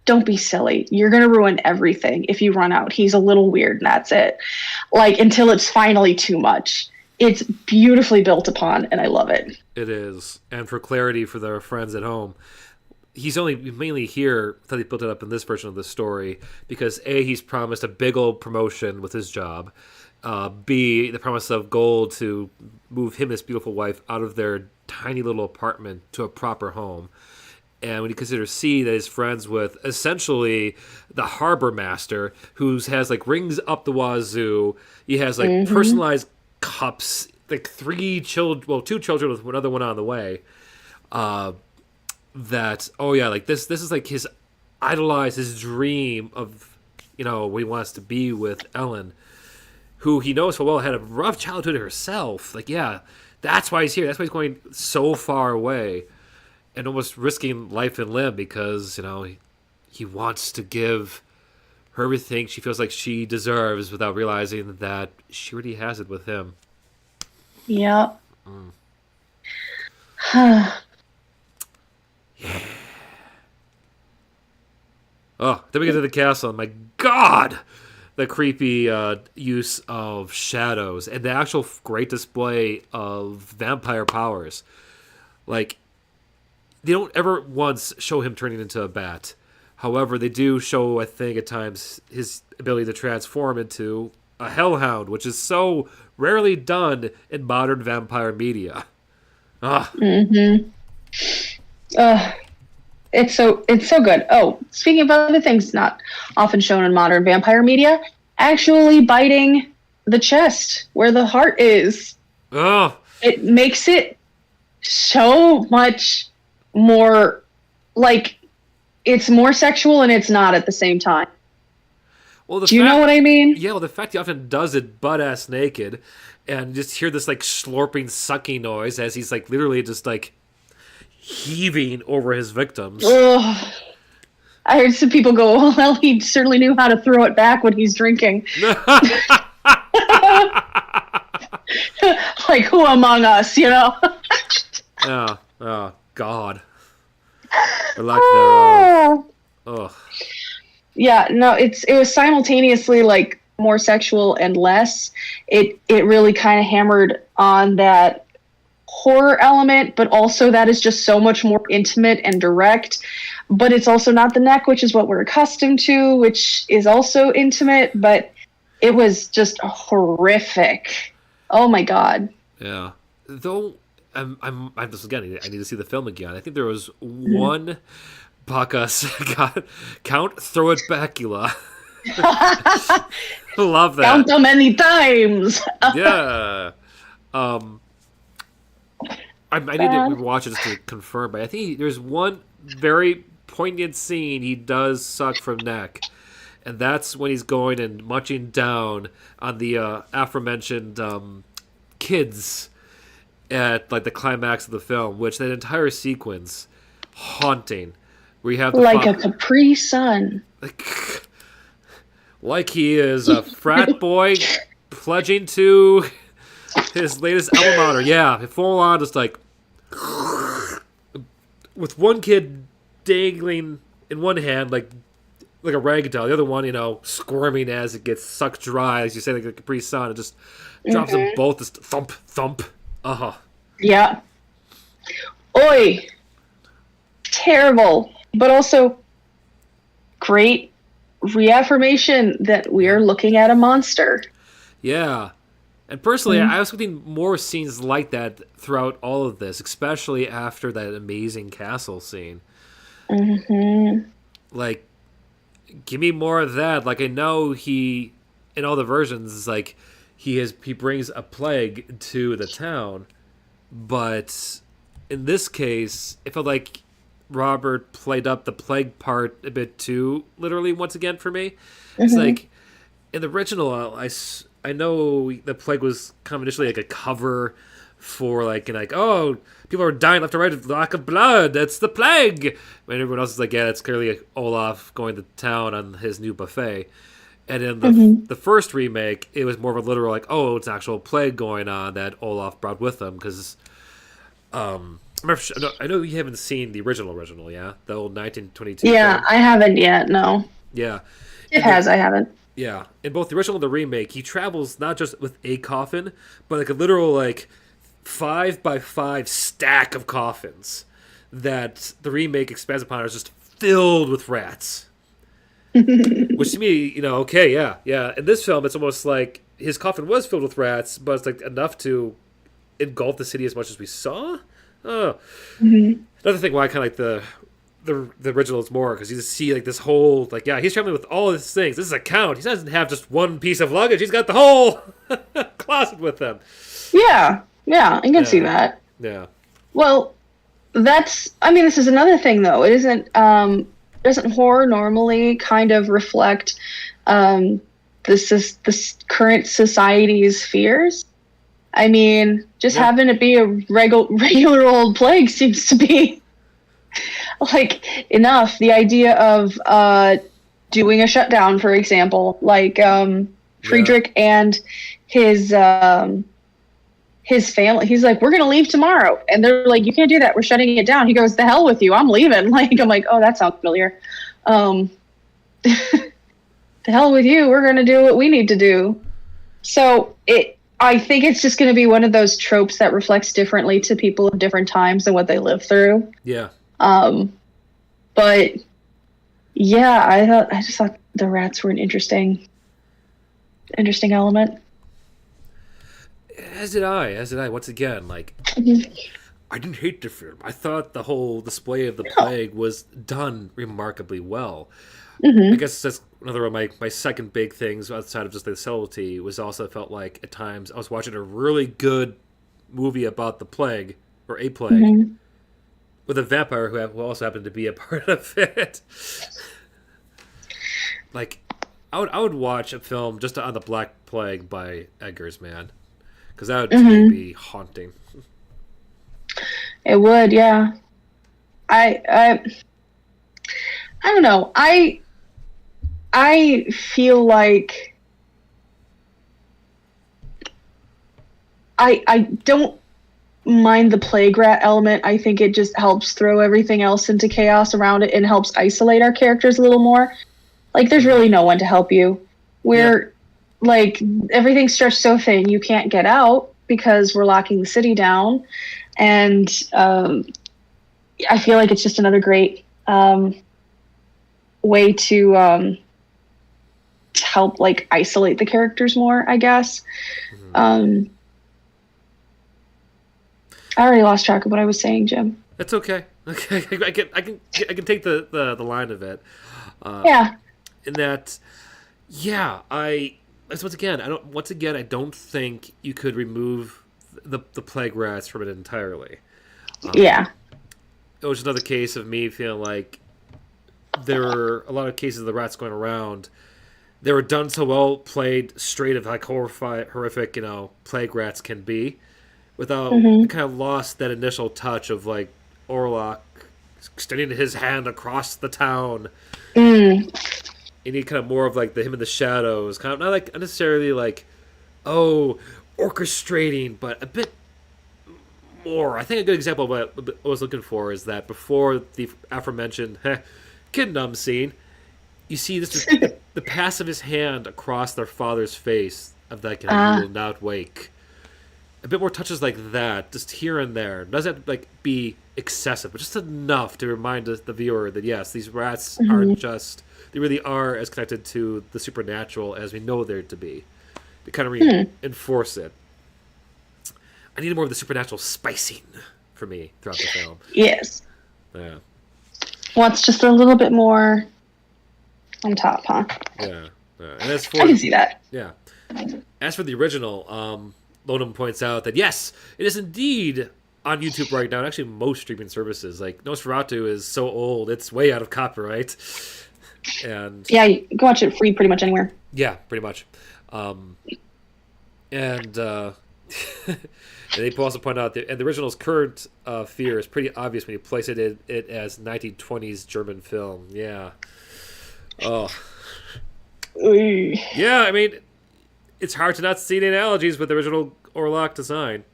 don't be silly. You're going to ruin everything if you run out. He's a little weird and that's it. Like, until it's finally too much. It's beautifully built upon and I love it. It is. And for clarity for their friends at home, he's only mainly here, I thought he built it up in this version of the story, because A, he's promised a big old promotion with his job. B, the promise of gold to move him and his beautiful wife out of their tiny little apartment to a proper home. And when you consider C, that he's friends with essentially the harbor master, who has like rings up the wazoo. He has like personalized cups, like two children with another one on the way. This is like his idolized, his dream of, what he wants to be with Ellen, who he knows full well had a rough childhood herself. Like, yeah, that's why he's here. That's why he's going so far away and almost risking life and limb because, he wants to give her everything she feels like she deserves without realizing that she already has it with him. Yeah. Yeah. Oh, then we get to the castle. And my God, the creepy use of shadows and the actual great display of vampire powers. Like, they don't ever once show him turning into a bat. However, they do show, I think, at times, his ability to transform into a hellhound, which is so rarely done in modern vampire media. Mm-hmm. It's so good. Oh, speaking of other things not often shown in modern vampire media, actually biting the chest where the heart is. Oh, It makes it so much more, like, it's more sexual and it's not at the same time. well, Do you know what I mean? Yeah, well, the fact he often does it butt-ass naked, and you just hear this, like, slurping, sucking noise as he's, like, literally just, like, heaving over his victims. Ugh. I heard some people go, well, he certainly knew how to throw it back when he's drinking. Like, who among us, you know? Oh, God. Or lack thereof. Ugh. Yeah, no, it was simultaneously, like, more sexual and less. It really kind of hammered on that horror element, but also that is just so much more intimate and direct. But it's also not the neck, which is what we're accustomed to, which is also intimate, but it was just horrific. Oh my God. Yeah. Though, I'm just, again, I need to see the film again. I think there was one Bacchus, Count Throw It Bacula. Love that. Count them many times. Yeah. I need to watch it just to confirm, but I think there's one very poignant scene he does suck from neck, and that's when he's going and munching down on the aforementioned kids at, like, the climax of the film, which that entire sequence, haunting, where you have the like a Capri Sun. like he is a frat boy pledging to his latest album mater. Yeah, full on, just like with one kid dangling in one hand like a rag doll, the other one, squirming as it gets sucked dry, as you say, like a Capri Sun. It just drops them both, just thump, thump. Yeah. Oi. Terrible, but also great reaffirmation that we are looking at a monster. Yeah. And personally, I was expecting more scenes like that throughout all of this, especially after that amazing castle scene. Mm-hmm. Like, give me more of that. Like, I know he, in all the versions, like, he brings a plague to the town, but in this case, it felt like Robert played up the plague part a bit too literally once again for me. It's like, in the original, I know the plague was kind of initially like a cover for oh, people are dying left and right with lack of blood. That's the plague. And everyone else is like, yeah, it's clearly Olaf going to town on his new buffet. And in the first remake, it was more of a literal oh, it's an actual plague going on that Olaf brought with him because I know you haven't seen the original, yeah, the old 1922. Yeah, film. I haven't yet. No. Yeah, I haven't. Yeah, in both the original and the remake, he travels not just with a coffin, but like a literal 5x5 stack of coffins that the remake expands upon are just filled with rats. Which to me, okay, yeah. In this film, it's almost like his coffin was filled with rats, but it's like enough to engulf the city as much as we saw. Oh, another thing why I kind of like the original is more because you just see this whole he's traveling with all of these things. This is a count. He doesn't have just one piece of luggage. He's got the whole closet with him. Yeah, I can see that. Yeah. Well, this is another thing though. It isn't. Doesn't horror normally kind of reflect this current society's fears? I mean, just having it be a regular old plague seems to be enough. The idea of doing a shutdown, for example, Friedrich and his family. He's like, we're gonna leave tomorrow, and they're like, you can't do that. We're shutting it down. He goes, the hell with you. I'm leaving. I'm like, oh, that sounds familiar. The hell with you. We're gonna do what we need to do. So I think it's just going to be one of those tropes that reflects differently to people of different times and what they live through. Yeah. But yeah, I just thought the rats were an interesting interesting element. As did I. Once again, like, Mhm. I didn't hate the film. I thought the whole display of the plague was done remarkably well. I guess that's another of my second big things outside of just the subtlety was also felt like at times I was watching a really good movie about the plague or a plague with a vampire who also happened to be a part of it. Like, I would watch a film just on the Black Plague by Eggers, man, because that would to me be haunting. It would, yeah. I don't know. I feel like I don't mind the plague rat element. I think it just helps throw everything else into chaos around it and helps isolate our characters a little more. Like, there's really no one to help you. Like, everything's stretched so thin, you can't get out because we're locking the city down. And I feel like it's just another great way to help, like, isolate the characters more, I guess. I already lost track of what I was saying, Jim. That's okay. Okay, I can take the line of it. Yeah. In that, I don't think you could remove the plague rats from it entirely. Yeah. It was another case of me feeling like there were a lot of cases of the rats going around. They were done so well, played straight of like horrific, plague rats can be, without kind of lost that initial touch of like Orlok extending his hand across the town. You need kind of more of like him in the shadows, kind of not like necessarily like, orchestrating, but a bit more. I think a good example of what I was looking for is that before the aforementioned kidnum scene, you see this the pass of his hand across their father's face of that kind of "you will not wake." A bit more touches like that, just here and there. It doesn't like be excessive, but just enough to remind the viewer that yes, these rats aren't just. They really are as connected to the supernatural as we know they're to be. They kind of reinforce it. I needed more of the supernatural spicing for me throughout the film. Yes. Yeah. Well, it's just a little bit more on top, huh? Yeah. And as for I can see that. Yeah. As for the original, Lonum points out that yes, it is indeed on YouTube right now, and actually most streaming services. Like Nosferatu is so old, it's way out of copyright. And yeah, you can watch it free pretty much anywhere. Yeah, pretty much. And they also point out that the original's current fear is pretty obvious when you place it as 1920s German film. Yeah. Oh. Yeah, I mean, it's hard to not see the analogies with the original Orlok design.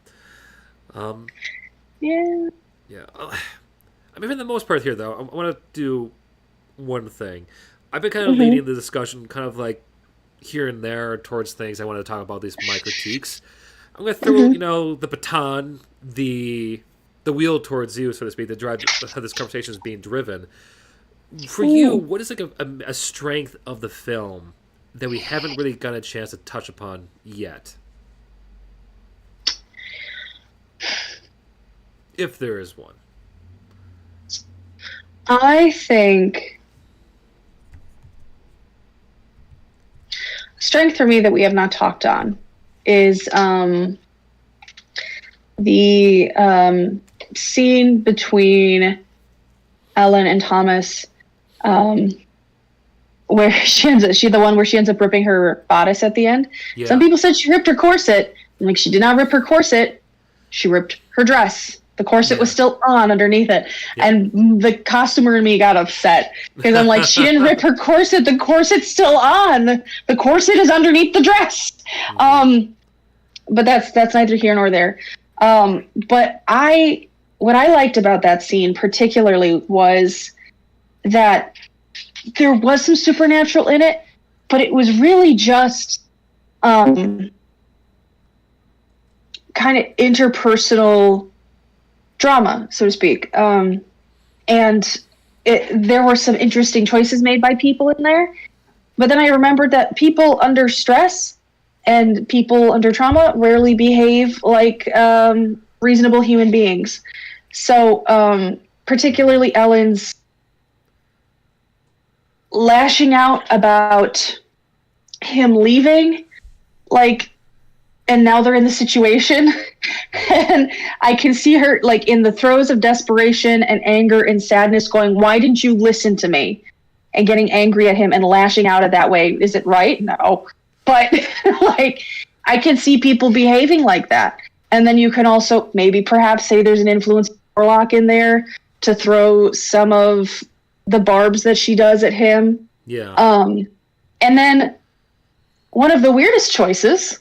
Yeah. Yeah. I mean, for the most part here, though, I want to do one thing. I've been kind of leading the discussion kind of like here and there towards things I want to talk about, these my critiques. I'm going to throw, the baton, the wheel towards you, so to speak, the drive how this conversation is being driven. For you, what is like a strength of the film that we haven't really gotten a chance to touch upon yet? If there is one. I think strength for me that we have not talked on is the scene between Ellen and Thomas, where she ends up ripping her bodice at the end. Yeah. Some people said she ripped her corset. I'm like, she did not rip her corset. She ripped her dress. The corset was still on underneath it. Yeah. And the costumer in me got upset because I'm like, she didn't rip her corset. The corset's still on. The corset is underneath the dress. But that's neither here nor there. But what I liked about that scene particularly was that there was some supernatural in it, but it was really just kind of interpersonal drama, so to speak. And there were some interesting choices made by people in there. But then I remembered that people under stress and people under trauma rarely behave like reasonable human beings. So particularly Ellen's lashing out about him leaving, like, and now they're in the situation. And I can see her, like, in the throes of desperation and anger and sadness going, why didn't you listen to me? And getting angry at him and lashing out at that way. Is it right? No. But, like, I can see people behaving like that. And then you can also maybe perhaps say there's an influence of Warlock in there to throw some of the barbs that she does at him. Yeah. And then one of the weirdest choices,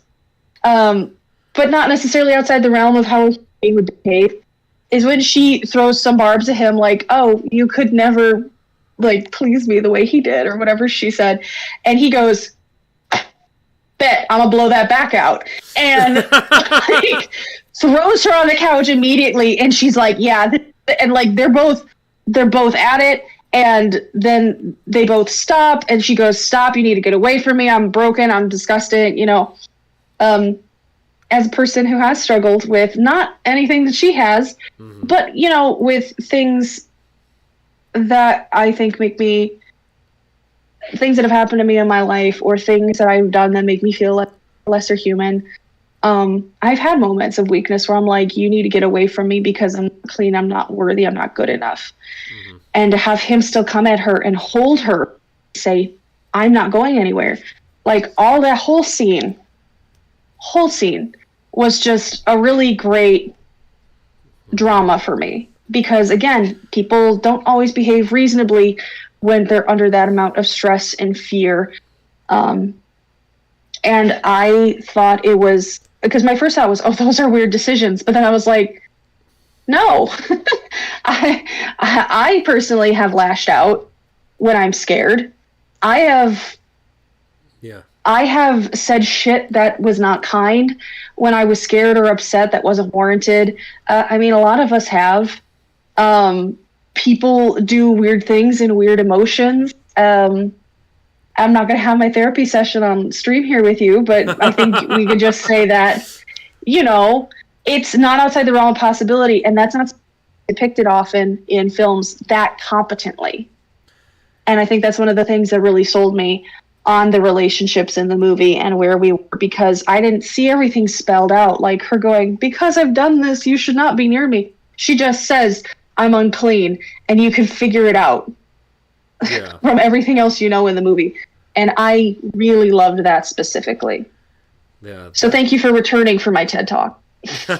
but not necessarily outside the realm of how he would behave, is when she throws some barbs at him, like, oh, you could never, like, please me the way he did, or whatever she said. And he goes, bet, I'm gonna blow that back out. And like, throws her on the couch immediately, and she's like, yeah. And like, they're both at it. And then they both stop, and she goes, stop, you need to get away from me. I'm broken. I'm disgusting. You know, as a person who has struggled with not anything that she has, but, you know, with things that I think make me, things that have happened to me in my life, or things that I've done that make me feel like lesser human. I've had moments of weakness where I'm like, you need to get away from me because I'm clean. I'm not worthy. I'm not good enough. And to have him still come at her and hold her, say, I'm not going anywhere. Like, all that whole scene was just a really great drama for me. Because, again, people don't always behave reasonably when they're under that amount of stress and fear. And I thought it was, because my first thought was, oh, those are weird decisions. But then I was like, no. I personally have lashed out when I'm scared. I have said shit that was not kind when I was scared or upset that wasn't warranted. I mean, a lot of us have. People do weird things and weird emotions. I'm not going to have my therapy session on stream here with you, but I think we could just say that, you know, it's not outside the realm of possibility, and that's not depicted often in films that competently. And I think that's one of the things that really sold me on the relationships in the movie and where we were, because I didn't see everything spelled out, like her going, because I've done this, you should not be near me. She just says, I'm unclean, and you can figure it out from everything else you know in the movie. And I really loved that specifically. Yeah. So thank you for returning for my TED Talk. Or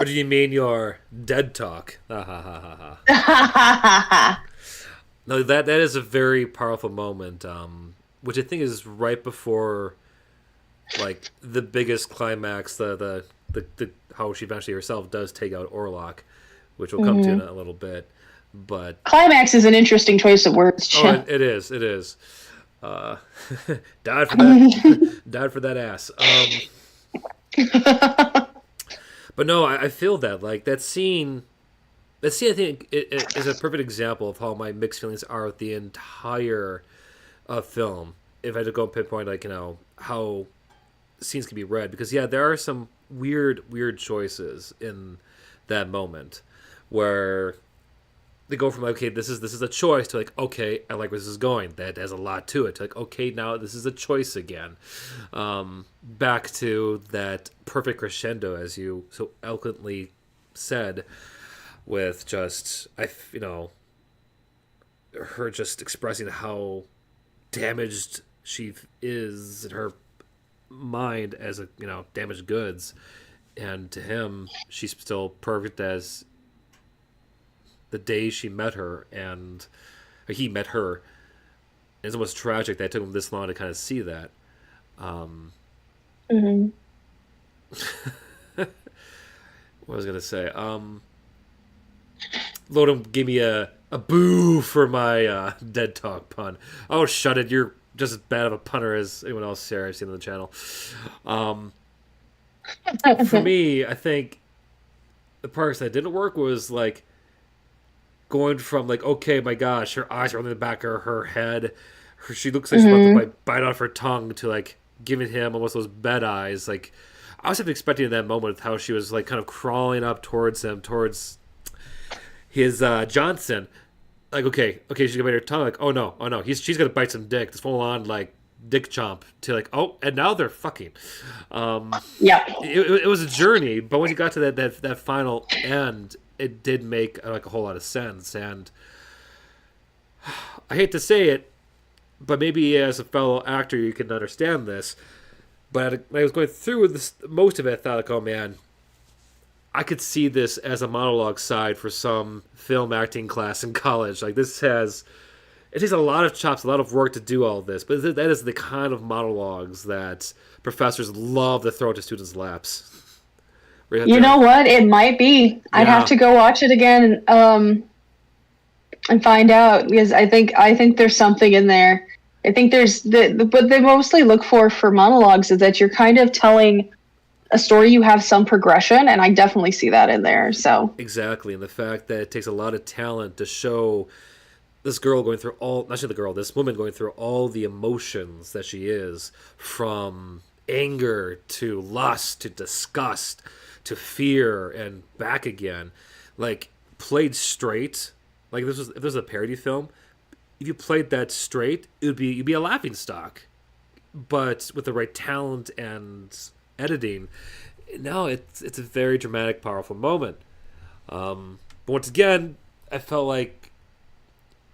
do you mean your dead talk? No, that is a very powerful moment, which I think is right before, like, the biggest climax, the how she eventually herself does take out Orlok, which we'll come to in a little bit. But climax is an interesting choice of words. Oh, it is. Died for that. Died for that ass. But no, I feel that, like, that scene I think it is a perfect example of how my mixed feelings are with the entire film. If I had to go pinpoint, like, you know, how scenes can be read, because there are some weird choices in that moment where they go from, like, okay, this is a choice, to, like, okay, I like where this is going. That has a lot to it. To, like, okay, now this is a choice again. Back to that perfect crescendo, as you so eloquently said, with just, her just expressing how damaged she is in her mind as a, damaged goods. And to him, she's still perfect as the day she met her, and he met her. It's almost tragic that it took him this long to kind of see that. What was I going to say? Lodom gave me a boo for my dead talk pun. Oh, shut it. You're just as bad of a punner as anyone else here I've seen on the channel. For me, I think the parts that didn't work was, like, going from, like, okay, my gosh, her eyes are on the back of her head. She looks like she's about to bite off her tongue, to, like, giving him almost those bed eyes. Like, I was expecting in that moment how she was like kind of crawling up towards him, towards his Johnson. Like, okay, she's gonna bite her tongue. Like, oh no, she's gonna bite some dick. This full on like dick chomp to like, oh, and now they're fucking. Yeah. It was a journey, but when you got to that final end, it did make like a whole lot of sense. And I hate to say it, but maybe as a fellow actor you can understand this. But when I was going through this, most of it, I thought like, oh man, I could see this as a monologue side for some film acting class in college. Like, it takes a lot of chops, a lot of work to do all this, but that is the kind of monologues that professors love to throw into students' laps. You know what? It might be. I'd have to go watch it again and find out, because I think there's something in there. I think there's what they mostly look for monologues is that you're kind of telling a story, you have some progression, and I definitely see that in there. So exactly, and the fact that it takes a lot of talent to show this girl going through this woman going through all the emotions that she is, from anger to lust to disgust to fear and back again, like played straight. Like, if this was a parody film, if you played that straight, you'd be a laughing stock. But with the right talent and editing, no, it's a very dramatic, powerful moment. But once again, I felt like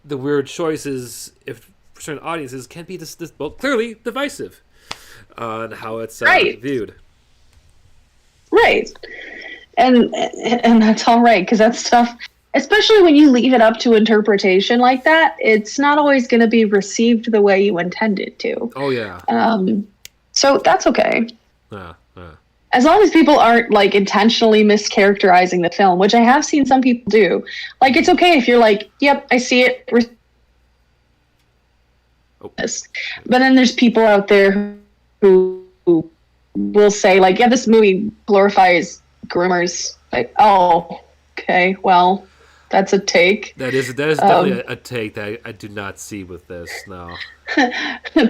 the weird choices, if for certain audiences, can be this well, clearly divisive on how it's viewed. Right, and that's all right, because that's tough. Especially when you leave it up to interpretation like that, it's not always going to be received the way you intended to. Oh yeah. So that's okay. Yeah. As long as people aren't like intentionally mischaracterizing the film, which I have seen some people do. Like, it's okay if you're like, "Yep, I see it." Oh. But then there's people out there who will say like, "Yeah, this movie glorifies groomers." Like, oh, okay, well. That's a take. That is definitely a take that I do not see with this. No.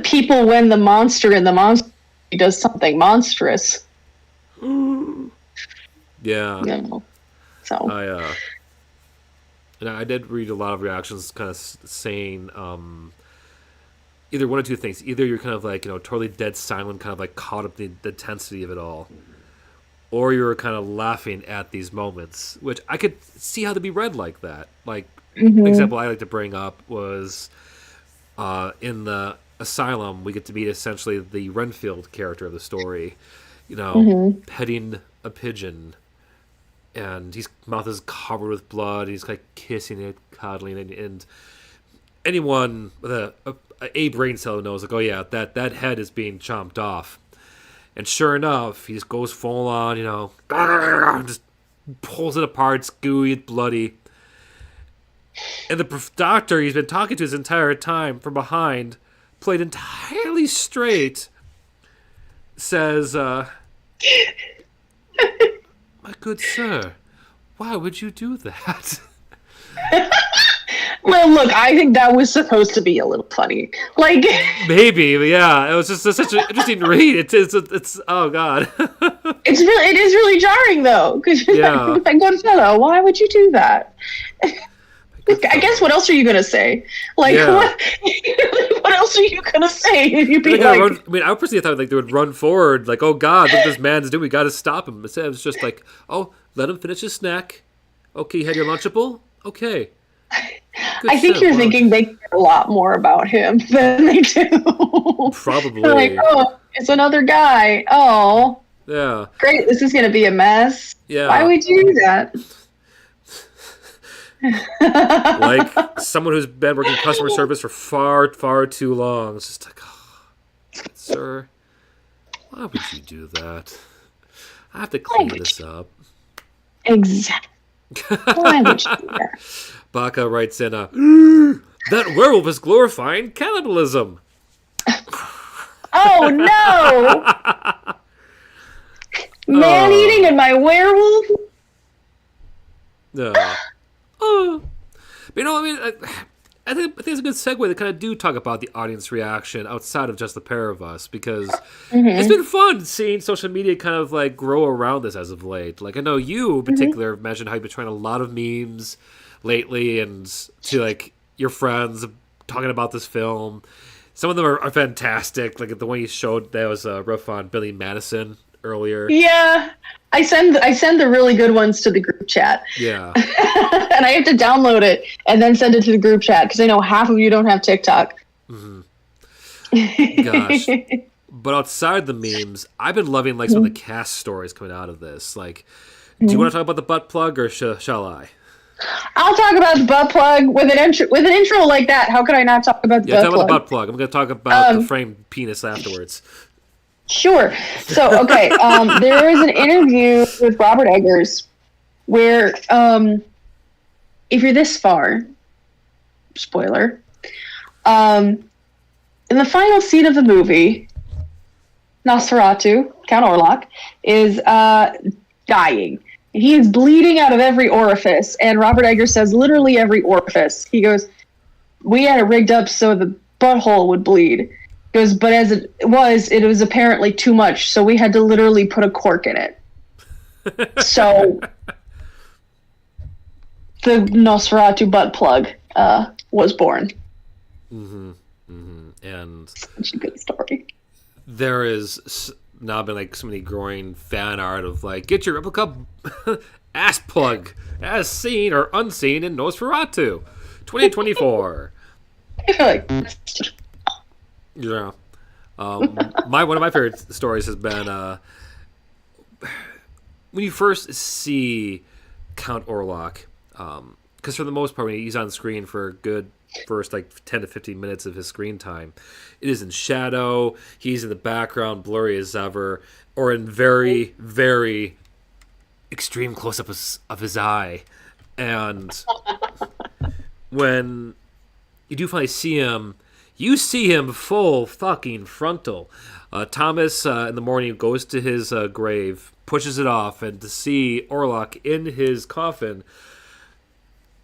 People win the monster, and the monster does something monstrous. Yeah. No. So I did read a lot of reactions, kind of saying either one or two things. Either you're kind of like, totally dead silent, kind of like caught up in the intensity of it all, or you're kind of laughing at these moments, which I could see how to be read like that. Like, an example I like to bring up was in the Asylum, we get to meet essentially the Renfield character of the story, petting a pigeon, and his mouth is covered with blood. He's like kissing it, cuddling it, and anyone with a brain cell knows, like, oh yeah, that head is being chomped off. And sure enough, he just goes full on, just pulls it apart, it's gooey, it's bloody. And the doctor he's been talking to his entire time from behind, played entirely straight, says, "My good sir, why would you do that?" Well, look, I think that was supposed to be a little funny. Like, maybe, but yeah, it was just such an interesting read. It's oh god. it is really jarring though, because my good fellow, why would you do that? I guess what else are you gonna say? Like, what else are you gonna say if you be like? I personally thought like they would run forward, like, oh god, what this man's doing, we got to stop him. Instead, it was just like, oh, let him finish his snack. Okay, you had your Lunchable. Okay. I think you're thinking they care a lot more about him than they do. Probably. They're like, oh, it's another guy. Oh. Yeah. Great, this is going to be a mess. Yeah. Why would you do that? Like someone who's been working customer service for far, far too long. It's just like, oh, sir, why would you do that? I have to clean this up. Exactly. Why would you do that? Baka writes in, that werewolf is glorifying cannibalism. Oh, no! Man-eating and my werewolf? No. But think it's a good segue to kind of do talk about the audience reaction outside of just the pair of us, because Mm-hmm. it's been fun seeing social media kind of like grow around this as of late. Like I know you in particular mentioned how you've been trying a lot of memes lately, and to like your friends talking about this film. Some of them are fantastic. Like the one you showed that was a riff on Billy Madison earlier. Yeah, I send the really good ones to the group chat. Yeah. And I have to download it and then send it to the group chat because I know half of you don't have TikTok. Gosh. But outside the memes, I've been loving like some of the cast stories coming out of this. Like, do you want to talk about the butt plug, or shall I? I'll talk about the butt plug with an intro like that. How could I not talk about the butt Talk plug? about the butt plug. I'm going to talk about the framed penis afterwards. Sure. So, okay, there is an interview with Robert Eggers where, if you're this far, spoiler, in the final scene of the movie, Nosferatu, Count Orlok, is dying. He is bleeding out of every orifice, and Robert Eggers says literally every orifice. He goes, we had it rigged up so the butthole would bleed. He goes, but as it was apparently too much, so we had to literally put a cork in it. So the Nosferatu butt plug was born. And Such a good story. there is now been like so many growing fan art of like, get your replica ass plug as seen or unseen in Nosferatu 2024. I feel like Yeah. One of my favorite stories has been when you first see Count Orlok, because for the most part, when he's on screen for a good first like 10 to 15 minutes of his screen time, it is in shadow. He's in the background, blurry as ever, or in very, very extreme close-up of his eye. And when you do finally see him, you see him full fucking frontal. Thomas, in the morning, goes to his grave, pushes it off, and to see Orlok in his coffin,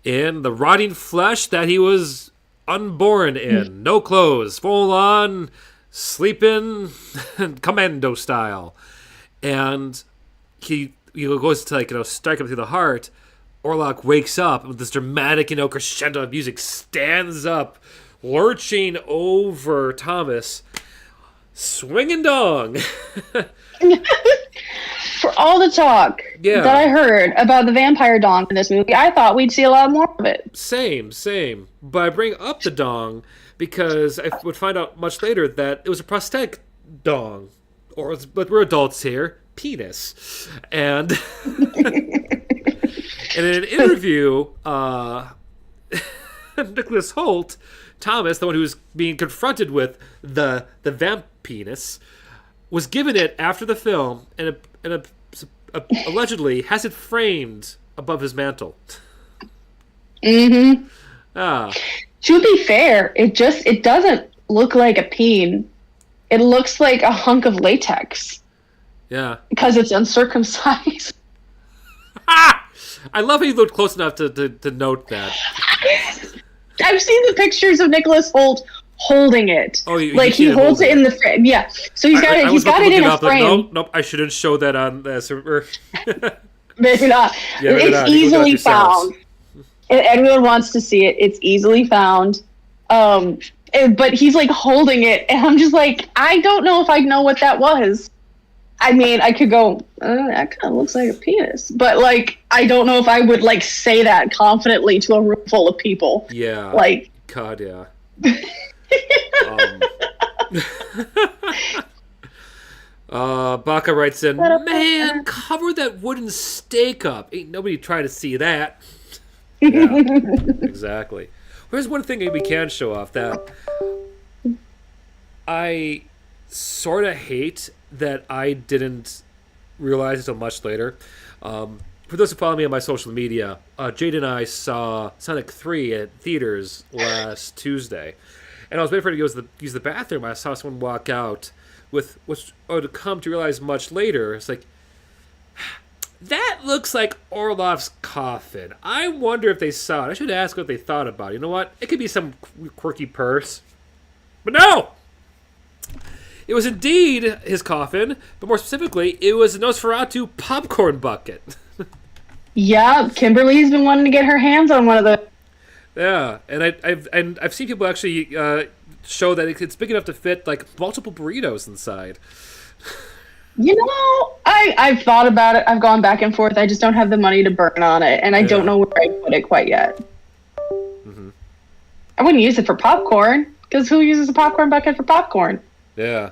in the rotting flesh that he was unborn in. No clothes, full on, sleeping, commando style. And he goes to strike him through the heart. Orlok wakes up with this dramatic, crescendo of music, stands up, lurching over Thomas, swinging dong. for all the talk that I heard about the vampire dong in this movie, I thought we'd see a lot more of it. Same. But I bring up the dong because I would find out much later that it was a prosthetic dong, but we're adults here, penis. And in an interview, Nicholas Holt, Thomas, the one who was being confronted with the vamp penis, was given it after the film and allegedly has it framed above his mantle. Mm-hmm. Ah. To be fair, it doesn't look like a peen. It looks like a hunk of latex. Yeah. Because it's uncircumcised. I love how you looked close enough to note that. I've seen the pictures of Nicholas Holt holding it. Oh, he holds it in the frame. Yeah, so he's got it in a frame. Nope, I shouldn't show that on this. Maybe not. It's easily found. If anyone wants to see it, it's easily found. But he's holding it, and I'm just I don't know if I know what that was. I mean, I could go, that kind of looks like a penis. But, I don't know if I would, say that confidently to a room full of people. Yeah. God, yeah. Baka writes in, man, cover that wooden stake up. Ain't nobody trying to see that. Yeah, exactly. Here's one thing we can show off that I sort of hate that I didn't realize until much later. For those who follow me on my social media, Jade and I saw Sonic 3 at theaters last Tuesday. And I was waiting for her to use the bathroom. I saw someone walk out with to come to realize much later. It's That looks like Orlov's coffin. I wonder if they saw it. I should ask what they thought about it. You know what? It could be some quirky purse. But no! It was indeed his coffin, but more specifically, it was a Nosferatu popcorn bucket. Yeah, Kimberly's been wanting to get her hands on one of the. Yeah, and I've seen people actually show that it's big enough to fit like multiple burritos inside. You know, I've thought about it. I've gone back and forth. I just don't have the money to burn on it, and I don't know where I'd put it quite yet. Mm-hmm. I wouldn't use it for popcorn, because who uses a popcorn bucket for popcorn? Yeah.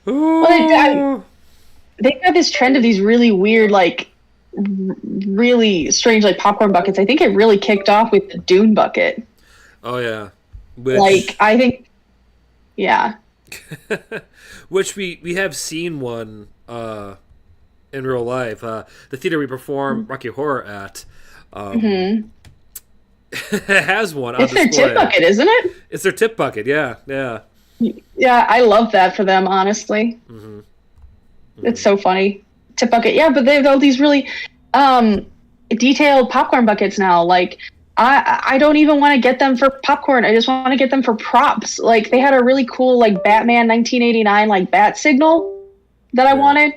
Well, they have this trend of these really weird, like, really strange, like, popcorn buckets. I think it really kicked off with the Dune bucket. Oh, yeah. Like, I think, yeah. Which we have seen one in real life. The theater we perform Rocky Horror at has one on display. It's their tip bucket, isn't it? It's their tip bucket, yeah. Yeah, I love that for them, honestly. Mm-hmm. It's so funny. Tip bucket, yeah, but they have all these really detailed popcorn buckets now. Like, I don't even want to get them for popcorn. I just want to get them for props. Like, they had a really cool, like, Batman 1989, like, bat signal that I wanted.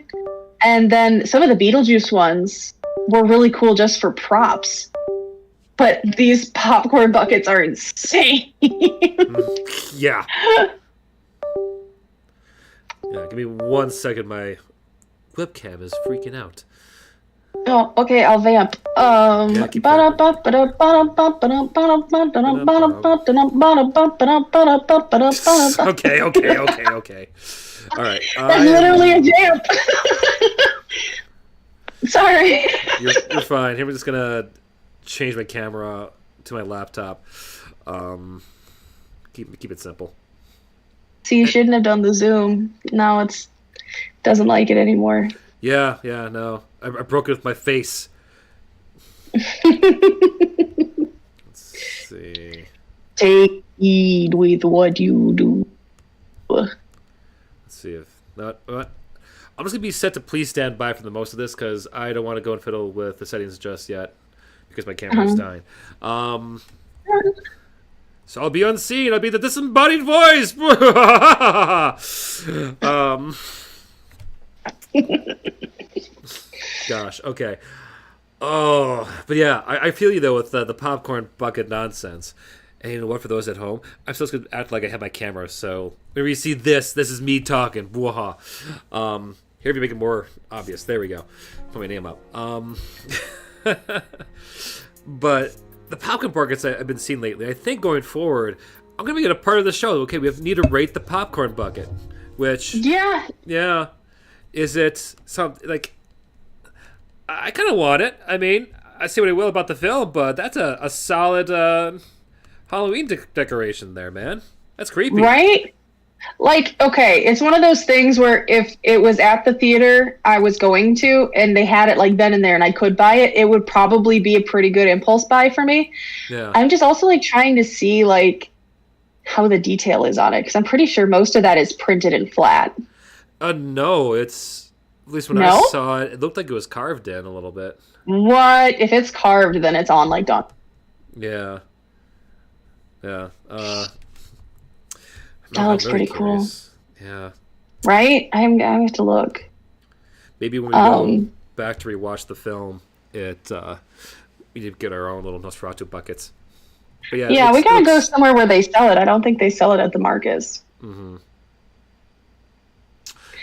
And then some of the Beetlejuice ones were really cool just for props. But these popcorn buckets are insane. Yeah. Yeah, give me 1 second. My webcam is freaking out. Oh, okay, I'll vamp. Keep Okay. All right. That's literally a jam. Sorry. You're fine. Here, we're just gonna change my camera to my laptop. Keep it simple. See, you shouldn't have done the Zoom. Now it's doesn't like it anymore. Yeah, no. I broke it with my face. Let's see. Take heed with what you do. Let's see if not. I'm just gonna be set to please stand by for the most of this because I don't want to go and fiddle with the settings just yet because my camera is dying. So I'll be unseen. I'll be the disembodied voice. Gosh. Okay. Oh, but yeah, I feel you though with the popcorn bucket nonsense. And you know what? For those at home, I'm still gonna act like I have my camera. So whenever you see this is me talking. Here, if you make it more obvious, there we go. Put my name up. But the popcorn buckets I've been seeing lately, I think going forward, I'm gonna make it a part of the show. Okay, need to rate the popcorn bucket, which yeah, is it something like? I kind of want it. I mean, I say what I will about the film, but that's a solid Halloween decoration there, man. That's creepy, right? Like, okay, it's one of those things where if it was at the theater I was going to and they had it like then and there and I could buy it, it would probably be a pretty good impulse buy for me. Yeah. I'm just also like trying to see like how the detail is on it because I'm pretty sure most of that is printed in flat. No, it's at least when I saw it, it looked like it was carved in a little bit. What? If it's carved, then it's on like done. Yeah. That looks pretty cool. Yeah. Right? I have to look. Maybe when we go back to rewatch the film, we need to get our own little Nosferatu buckets. But yeah, we gotta go somewhere where they sell it. I don't think they sell it at the Marcus. Mm-hmm.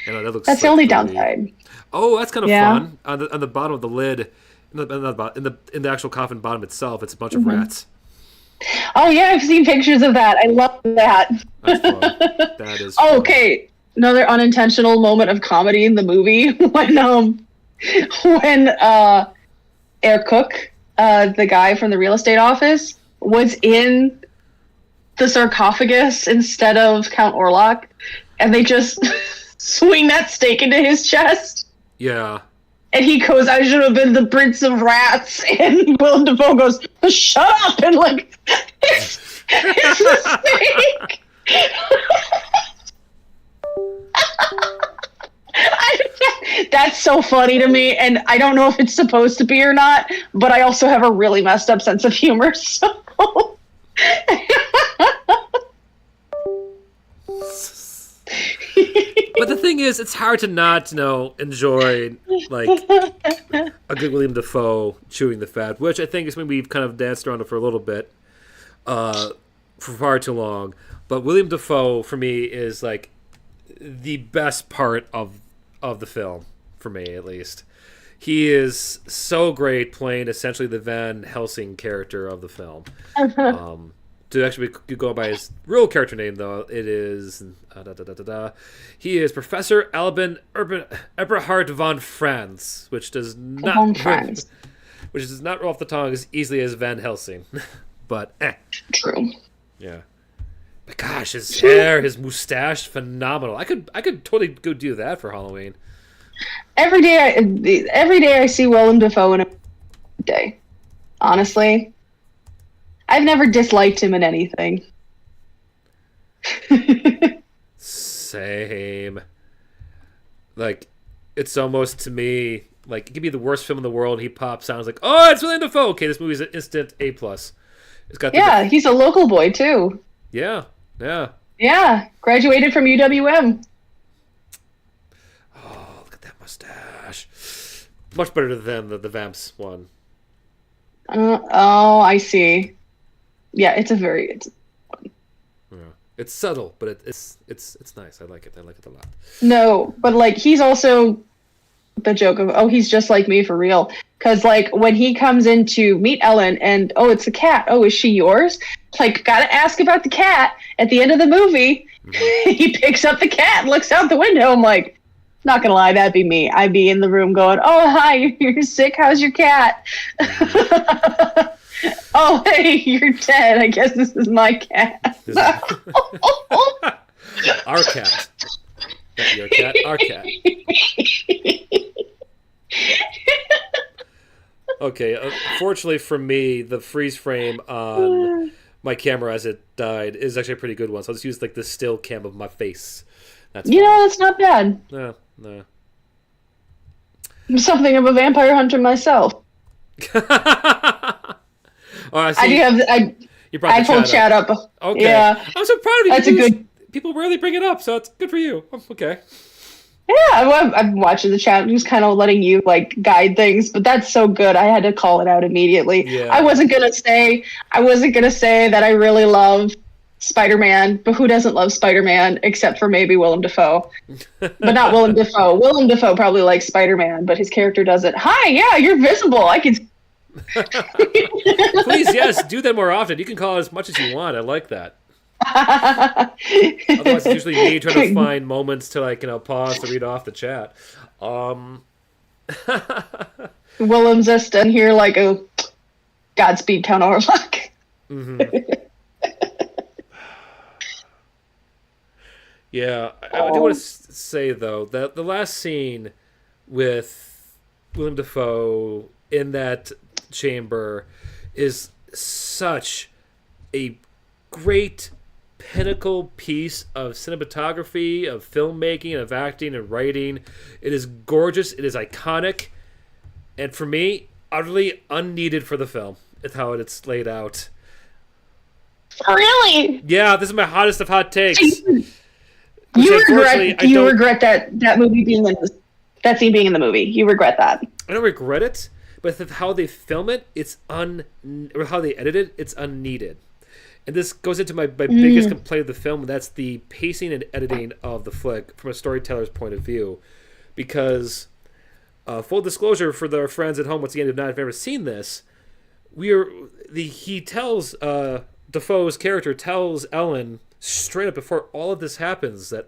That's like the only downside. Oh, that's kind of fun. On the bottom of the lid, in the actual coffin bottom itself, it's a bunch of rats. Oh yeah, I've seen pictures of that. I love that. That's fun. That is fun. Okay, another unintentional moment of comedy in the movie when Air Cook, the guy from the real estate office, was in the sarcophagus instead of Count Orlok, and they just swing that stake into his chest. Yeah. And he goes, I should have been the Prince of Rats. And Willem Dafoe goes, shut up! And like, it's the snake! That's so funny to me, and I don't know if it's supposed to be or not, but I also have a really messed up sense of humor, so... But the thing is, it's hard to not, enjoy, like, a good William Dafoe chewing the fat, which I think is maybe we've kind of danced around it for a little bit, for far too long. But William Dafoe, for me, is, like, the best part of the film, for me, at least. He is so great playing, essentially, the Van Helsing character of the film. To actually go by his real character name, though, it is... He is Professor Albin Eberhard von Franz, which does not roll off the tongue as easily as Van Helsing. But, True. Yeah. But gosh, his hair, his mustache, phenomenal. I could totally go do that for Halloween. Every day I see Willem Dafoe in a day. Honestly. I've never disliked him in anything. Same. Like, it's almost, to me, like, it could be the worst film in the world, and he pops out and is like, oh, it's William Dafoe! Okay, this movie's an instant A+. It's got he's a local boy, too. Yeah. Yeah, graduated from UWM. Oh, look at that mustache. Much better than the Vamps one. Oh, I see. Yeah, it's It's subtle, but it's nice. I like it. I like it a lot. No, but like he's also the joke of he's just like me for real. Because like when he comes in to meet Ellen and it's a cat. Oh, is she yours? Like gotta ask about the cat. At the end of the movie, he picks up the cat and looks out the window. I'm like, not gonna lie, that'd be me. I'd be in the room going, oh hi, you're sick. How's your cat? Oh, hey, you're dead. I guess this is my cat. Our cat. Not your cat, our cat. Okay, unfortunately for me, the freeze frame on my camera as it died is actually a pretty good one. So I'll just use like the still cam of my face. That's that's not bad. No. I'm something of a vampire hunter myself. I see. I pulled chat up. Okay. Yeah. I'm so proud of you. That's a good... People rarely bring it up, so it's good for you. Okay. Yeah, I'm watching the chat. I'm just kind of letting you like guide things, but that's so good. I had to call it out immediately. Yeah. I wasn't gonna say that I really love Spider-Man, but who doesn't love Spider-Man except for maybe Willem Dafoe? But not Willem Dafoe. Willem Dafoe probably likes Spider-Man, but his character doesn't. Hi, yeah, you're visible. I can. Please, yes, do that more often. You can call it as much as you want. I like that. Otherwise, it's usually me trying to find moments to pause to read off the chat. Willem's just in here like a Godspeed Count Orlok. Mm-hmm. Yeah, I do want to say though that the last scene with Willem Dafoe in that chamber is such a great pinnacle piece of cinematography, of filmmaking, of acting and writing. It is gorgeous. It is iconic. And for me, utterly unneeded for the film. It's how it's laid out. Really? Yeah, this is my hottest of hot takes. You regret that movie being in that scene being in the movie. You regret that. I don't regret it, but how they film it, or how they edit it, it's unneeded. And this goes into my biggest complaint of the film, and that's the pacing and editing of the flick from a storyteller's point of view. Because, full disclosure for our friends at home, once again, who have not ever seen this, Defoe's character tells Ellen straight up before all of this happens that,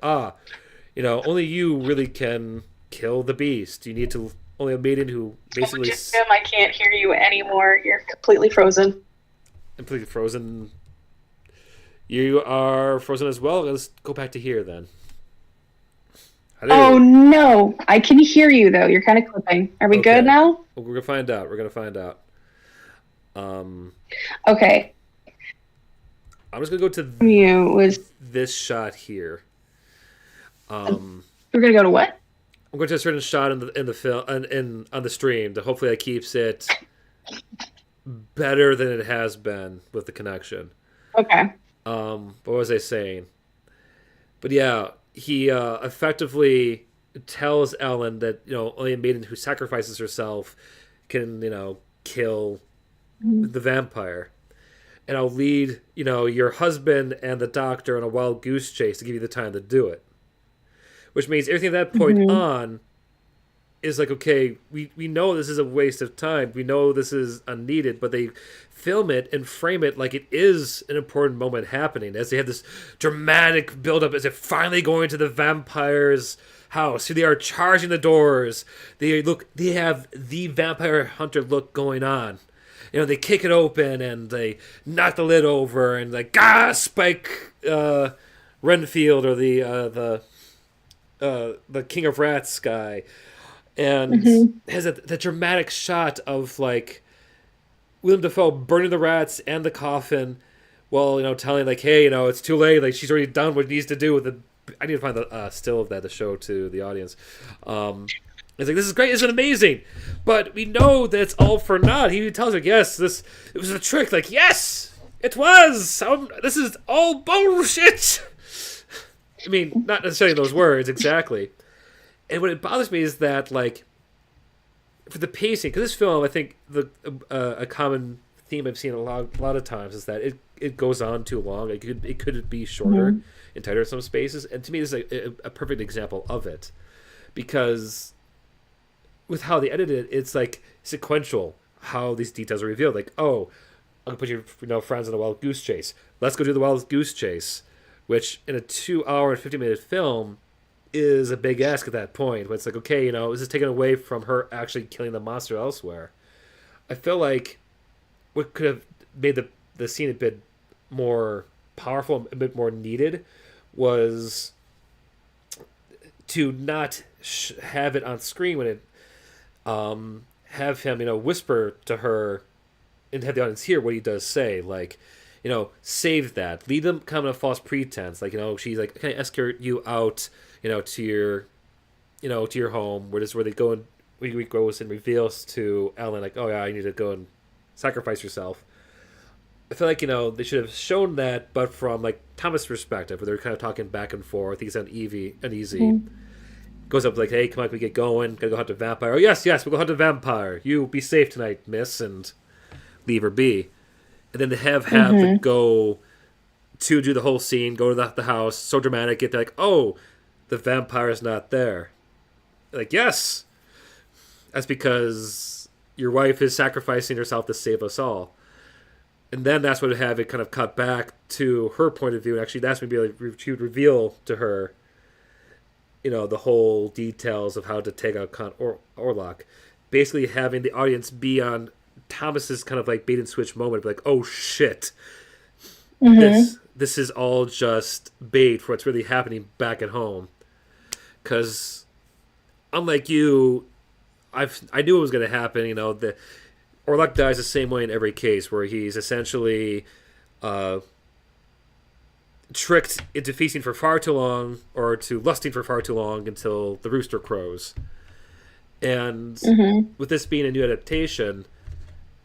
only you really can kill the beast. You need to only a maiden who basically... Jim, I can't hear you anymore. You're completely frozen. Completely frozen. You are frozen as well. Let's go back to here then. Hello. Oh no, I can hear you though. You're kind of clipping. Are we good now? Well, we're gonna find out. Okay. I'm just gonna go to this shot here. We're gonna go to what? I'm going to a certain shot in the film and on the stream that hopefully that keeps it better than it has been with the connection. Okay. What was I saying? But yeah, he effectively tells Ellen that only a maiden who sacrifices herself can kill the vampire, and I'll lead your husband and the doctor on a wild goose chase to give you the time to do it. Which means everything at that point on is like, okay, we know this is a waste of time. We know this is unneeded, but they film it and frame it like it is an important moment happening as they have this dramatic buildup as they're finally going to the vampire's house. They are charging the doors. They have the vampire hunter look going on. They kick it open and they knock the lid over and like, Spike Renfield or the King of Rats guy, and has that dramatic shot of like Willem Dafoe burning the rats and the coffin, while telling like, hey, it's too late. Like she's already done what it needs to do with the. I need to find the still of that to show to the audience. It's like, this is great, isn't it amazing? But we know that it's all for naught. He tells her, yes, it was a trick. Like, yes, it was. This is all bullshit. I mean, not necessarily those words exactly. And what it bothers me is that, like, for the pacing, because this film, I think a common theme I've seen a lot of times is that it goes on too long. Like, it could be shorter and tighter in some spaces. And to me, this is a perfect example of it, because with how they edited it, it's like sequential how these details are revealed. Like, oh, I'm gonna put your friends on a wild goose chase. Let's go do the wild goose chase. Which, in a 2-hour and 50-minute film, is a big ask at that point. But it's like, okay, this is taken away from her actually killing the monster elsewhere. I feel like what could have made the scene a bit more powerful, a bit more needed, was to not have it on screen when it have him, whisper to her and have the audience hear what he does say, like, save that. Lead them kind of a false pretense. Like, she's like, can I escort you out, to your, to your home, where they go and we goes and reveals to Ellen, like, oh yeah, you need to go and sacrifice yourself. I feel like, they should have shown that, but from like Thomas' perspective, where they're kind of talking back and forth. He's uneasy. Goes up like, hey, come on, can we get going? Gotta go hunt a vampire. Oh yes, we'll go hunt a vampire. You be safe tonight, miss, and leave her be. And then they have to go to do the whole scene, go to the house, so dramatic, get like, oh, the vampire's not there. Like, yes, that's because your wife is sacrificing herself to save us all. And then that's what would have it kind of cut back to her point of view. And actually, that's when she would reveal to her, the whole details of how to take out Count Orlok. Basically having the audience be on Thomas's kind of like bait and switch moment, like, oh shit, this is all just bait for what's really happening back at home. Because unlike you, I knew it was going to happen. The Orlok dies the same way in every case, where he's essentially tricked into feasting for far too long, or to lusting for far too long until the rooster crows. And with this being a new adaptation,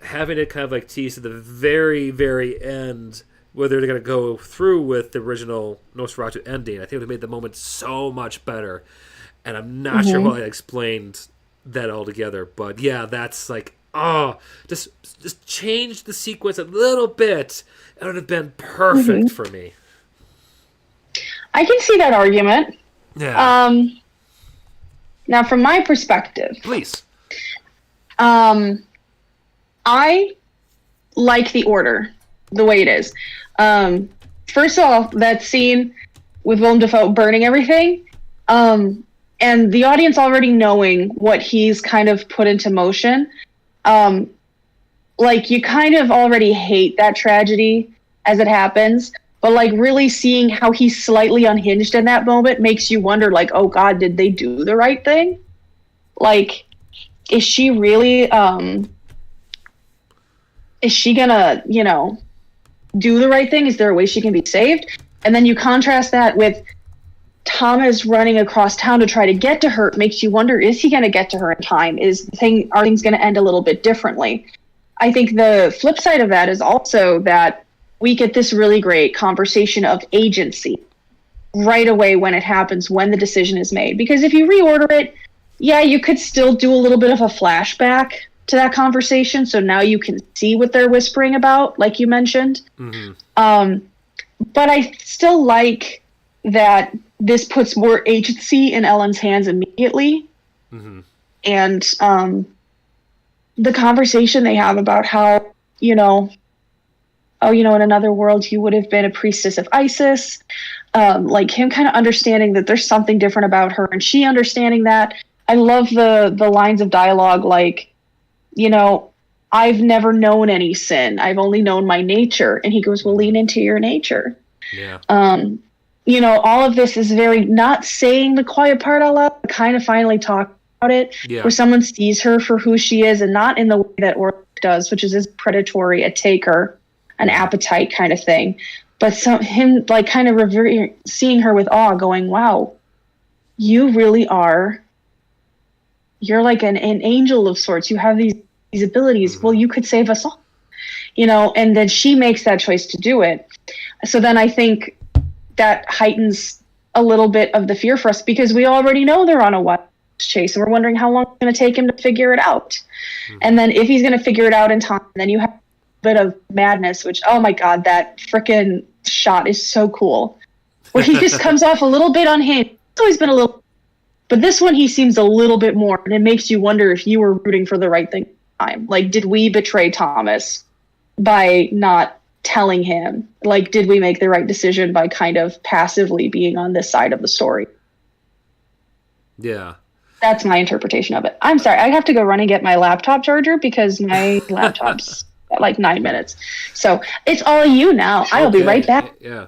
having it kind of like teased at the very, very end whether they're going to go through with the original Nosferatu ending, I think it would have made the moment so much better. And I'm not sure how I explained that altogether. But yeah, that's like, just change the sequence a little bit. It would have been perfect for me. I can see that argument. Yeah. Now, from my perspective, please. I like the order, the way it is. First of all, that scene with Willem Dafoe burning everything, and the audience already knowing what he's kind of put into motion, like, you kind of already hate that tragedy as it happens, but like really seeing how he's slightly unhinged in that moment makes you wonder, like, oh God, did they do the right thing? Like, is she really, is she gonna, do the right thing? Is there a way she can be saved? And then you contrast that with Thomas running across town to try to get to her makes you wonder, is he going to get to her in time? Are things going to end a little bit differently? I think the flip side of that is also that we get this really great conversation of agency right away when it happens, when the decision is made. Because if you reorder it, yeah, you could still do a little bit of a flashback to that conversation. So now you can see what they're whispering about, like you mentioned. Mm-hmm. But I still like that this puts more agency in Ellen's hands immediately. Mm-hmm. And the conversation they have about how, in another world you would have been a priestess of Isis. Like him kind of understanding that there's something different about her and she understanding that. I love the lines of dialogue like, I've never known any sin. I've only known my nature. And he goes, well, lean into your nature. Yeah. All of this is very not saying the quiet part out loud, but kind of finally talk about it, where someone sees her for who she is and not in the way that Orc does, which is this predatory, a taker, an appetite kind of thing. But him like kind of seeing her with awe, going, wow, you really are, you're like an angel of sorts. You have these abilities. Well, you could save us all, and then she makes that choice to do it. So then I think that heightens a little bit of the fear for us because we already know they're on a wild chase and we're wondering how long it's going to take him to figure it out. And then if he's going to figure it out in time, then you have a bit of madness, which, oh my God, that frickin' shot is so cool. Where he just comes off a little bit unhinged. It's always been a little, but this one he seems a little bit more, and it makes you wonder if you were rooting for the right thing at the time. Like, did we betray Thomas by not telling him? Like, did we make the right decision by kind of passively being on this side of the story? Yeah. That's my interpretation of it. I'm sorry, I have to go run and get my laptop charger because my laptop's at like 9 minutes. So it's all you now. I'll be right back. Yeah.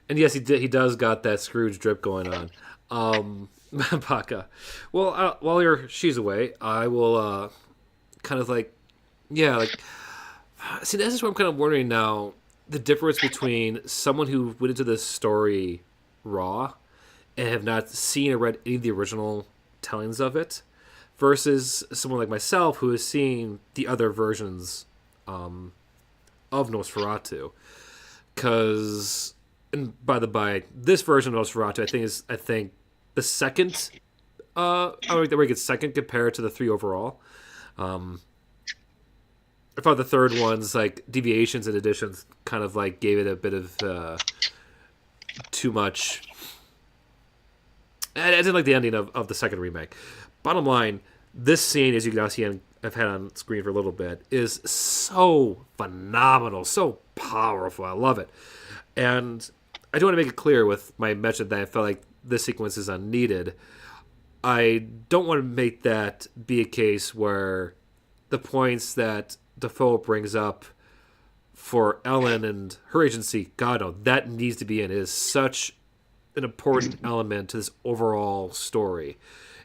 And yes, he does got that Scrooge drip going on. Baka. Well, while she's away, I will kind of like, see, this is what I'm kind of wondering now, the difference between someone who went into this story raw and have not seen or read any of the original tellings of it versus someone like myself who has seen the other versions of Nosferatu. Because, and by the by, this version of Nosferatu I think the second I don't think it's second compared to the three overall. I thought the third one's like deviations and additions kind of like gave it a bit of too much. I didn't like the ending of the second remake. Bottom line, this scene, as you can now see, I've had on screen for a little bit, is so phenomenal, so powerful. I love it. And I do want to make it clear with my mention that I felt like this sequence is unneeded. I don't want to make that be a case where the points that Defoe brings up for Ellen and her agency, God, no, that needs to be in. It is such an important element to this overall story.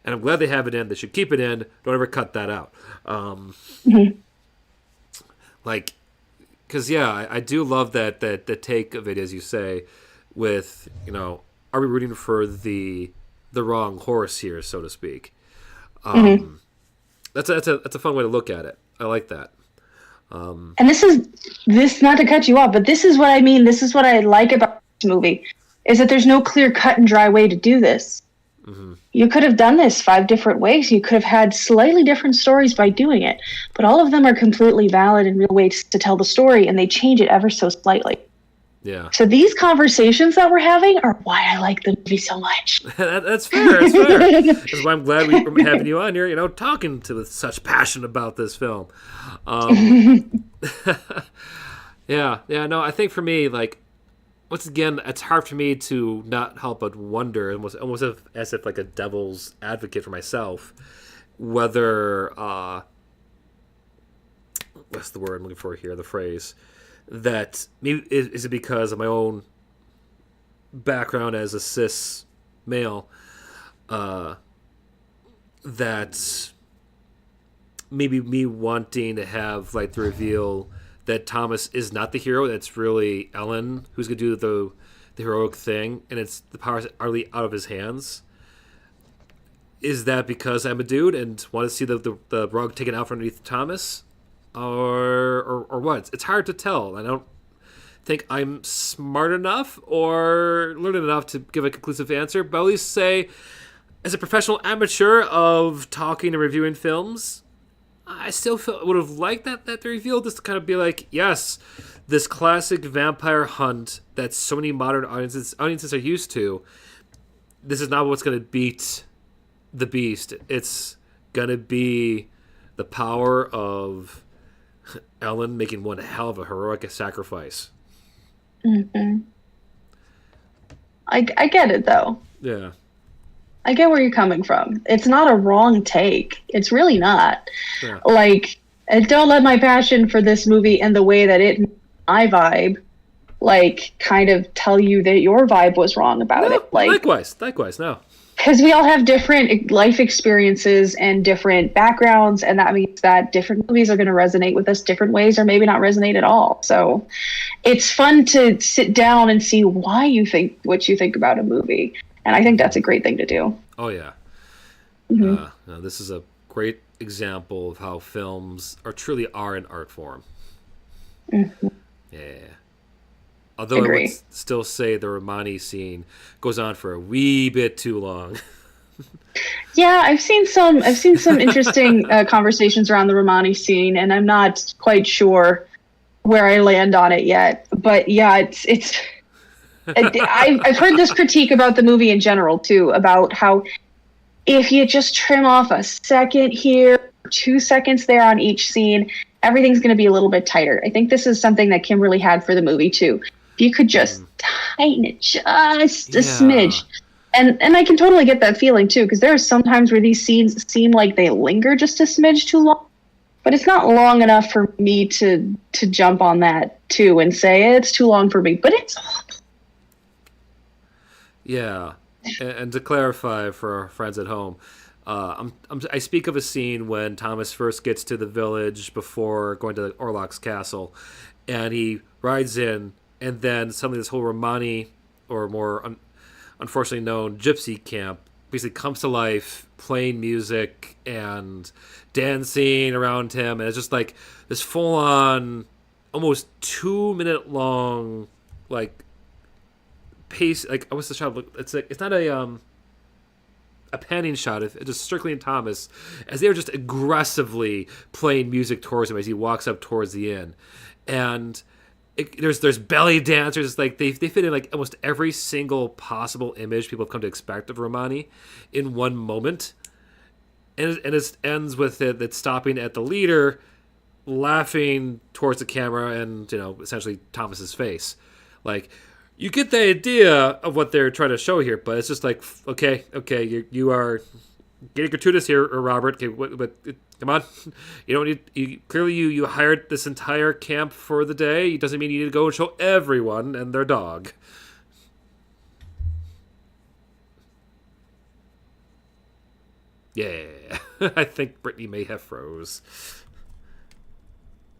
And I'm glad they have it in. They should keep it in. Don't ever cut that out. Like, because, I do love that the take of it, as you say, with, are we rooting for the wrong horse here, so to speak? That's a fun way to look at it. I like that. And this not to cut you off, but this is what I mean. This is what I like about this movie, is that there's no clear cut and dry way to do this. You could have done this 5 different ways. You could have had slightly different stories by doing it, but all of them are completely valid and real ways to tell the story, and they change it ever so slightly. Yeah. So these conversations that we're having are why I like the movie so much. That's fair. That's fair. That's why I'm glad we're having you on here, talking with such passion about this film. No, I think for me, like, once again, it's hard for me to not help but wonder, almost as if like a devil's advocate for myself, whether what's the word I'm looking for here? The phrase that maybe is it because of my own background as a cis male, that maybe me wanting to have like the reveal that Thomas is not the hero, that's really Ellen who's going to do the heroic thing, and it's the power's utterly out of his hands. Is that because I'm a dude and want to see the rug taken out from underneath Thomas, or what? It's hard to tell. I don't think I'm smart enough or learned enough to give a conclusive answer, but at least say, as a professional amateur of talking and reviewing films, I still would have liked that reveal, just to kind of be like, yes, this classic vampire hunt that so many modern audiences are used to, this is not what's going to beat the beast. It's going to be the power of Ellen making one hell of a heroic sacrifice. Mm-hmm. I get it, though. Yeah. I get where you're coming from. It's not a wrong take. It's really not. Yeah. Like, don't let my passion for this movie and the way that my vibe, like, kind of tell you that your vibe was wrong about it. Like, likewise, no. Because we all have different life experiences and different backgrounds, and that means that different movies are going to resonate with us different ways, or maybe not resonate at all. So it's fun to sit down and see why you think what you think about a movie. And I think that's a great thing to do. Oh, yeah. Mm-hmm. No, this is a great example of how films truly are an art form. Mm-hmm. Yeah. Although I would still say the Romani scene goes on for a wee bit too long. Yeah, I've seen some interesting conversations around the Romani scene, and I'm not quite sure where I land on it yet. But yeah, it's I've heard this critique about the movie in general too, about how if you just trim off a second here, 2 seconds there on each scene, everything's going to be a little bit tighter. I think this is something that Kimberly had for the movie too. If you could just tighten it just a smidge. And I can totally get that feeling too, because there are some times where these scenes seem like they linger just a smidge too long. But it's not long enough for me to jump on that too and say it's too long for me. But it's yeah, and to clarify for our friends at home, I speak of a scene when Thomas first gets to the village before going to Orlok's castle, and he rides in, and then suddenly this whole Romani, or more unfortunately known gypsy camp, basically comes to life, playing music and dancing around him, and it's just like this full-on, almost 2-minute long, like, pace. Like, what's the shot? It's like, it's not a panning shot. It's just circling Thomas as they're just aggressively playing music towards him as he walks up towards the inn, and there's belly dancers. It's like they fit in like almost every single possible image people have come to expect of Romani in one moment, and it ends with it stopping at the leader laughing towards the camera and essentially Thomas's face. Like, you get the idea of what they're trying to show here, but it's just like, okay, you are getting gratuitous here, Robert. Okay, but come on, you don't need. You hired this entire camp for the day. It doesn't mean you need to go and show everyone and their dog. Yeah, I think Brittany may have froze,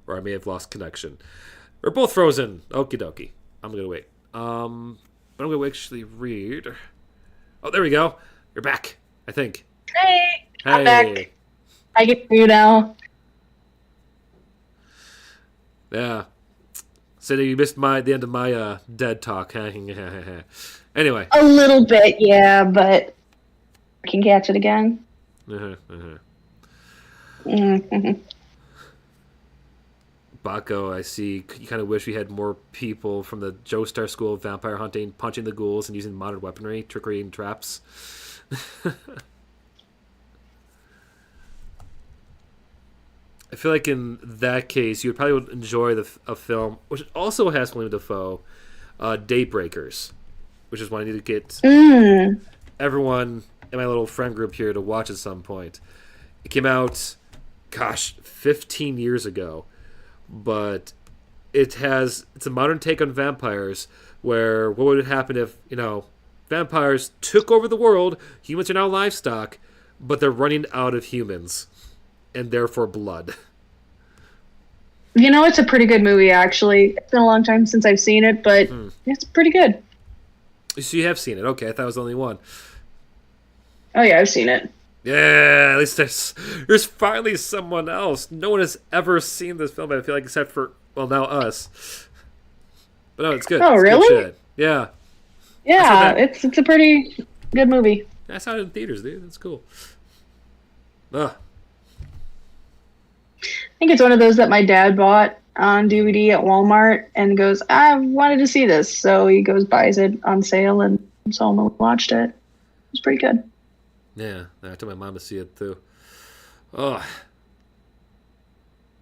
or I may have lost connection. We're both frozen. Okie dokie. I'm gonna wait. But I'm going to actually read. Oh, there we go. You're back, I think. Hey, I'm back. I get you now. Yeah. So you missed the end of my dead talk. Anyway. A little bit, yeah, but I can catch it again. Mm-hmm. Baco, I see. You kind of wish we had more people from the Joestar school of vampire hunting, punching the ghouls and using modern weaponry, trickery, and traps. I feel like in that case, you would probably enjoy a film which also has William Dafoe, Daybreakers, which is one I need to get everyone in my little friend group here to watch at some point. It came out, 15 years ago. But it's a modern take on vampires, where what would happen if vampires took over the world, humans are now livestock, but they're running out of humans and therefore blood. It's a pretty good movie, actually. It's been a long time since I've seen it, but it's pretty good. So you have seen it. Okay, I thought I was the only one. Oh yeah, I've seen it. Yeah, at least there's finally someone else. No one has ever seen this film, I feel like, except for, well, now us. But no, it's good. Oh, it's really? Good shit. Yeah. Yeah, it's a pretty good movie. I saw it in theaters, dude. That's cool. Ugh. I think it's one of those that my dad bought on DVD at Walmart and goes, I wanted to see this. So he goes, buys it on sale, and so I watched it. It was pretty good. Yeah, I told my mom to see it too. Oh.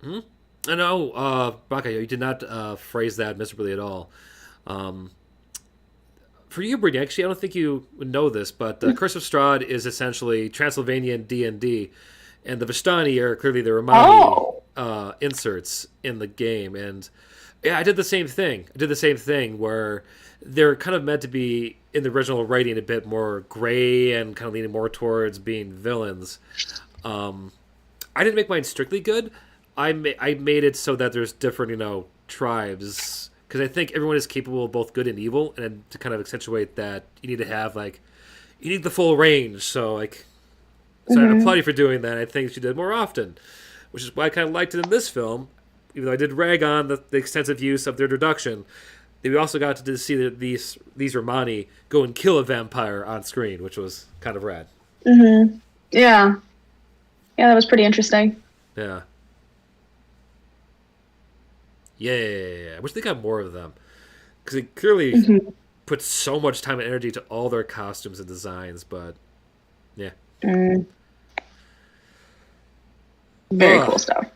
I know, Baka, you did not phrase that miserably at all. For you, Brittany, actually, I don't think you would know this, but Curse of Strahd is essentially Transylvanian D&D, and the Vistani are clearly the Romani inserts in the game. And yeah, I did the same thing where they're kind of meant to be, in the original writing, a bit more gray and kind of leaning more towards being villains. I didn't make mine strictly good. I made it so that there's different, tribes, because I think everyone is capable of both good and evil, and to kind of accentuate that, you need to have, you need the full range. So, I applaud you for doing that. I think you did more often, which is why I kind of liked it in this film, even though I did rag on the extensive use of their introduction. We also got to see these Romani go and kill a vampire on screen, which was kind of rad. Mm-hmm. Yeah. Yeah, that was pretty interesting. Yeah. Yeah. I wish they got more of them. Because they clearly put so much time and energy to all their costumes and designs, but yeah. Very cool stuff.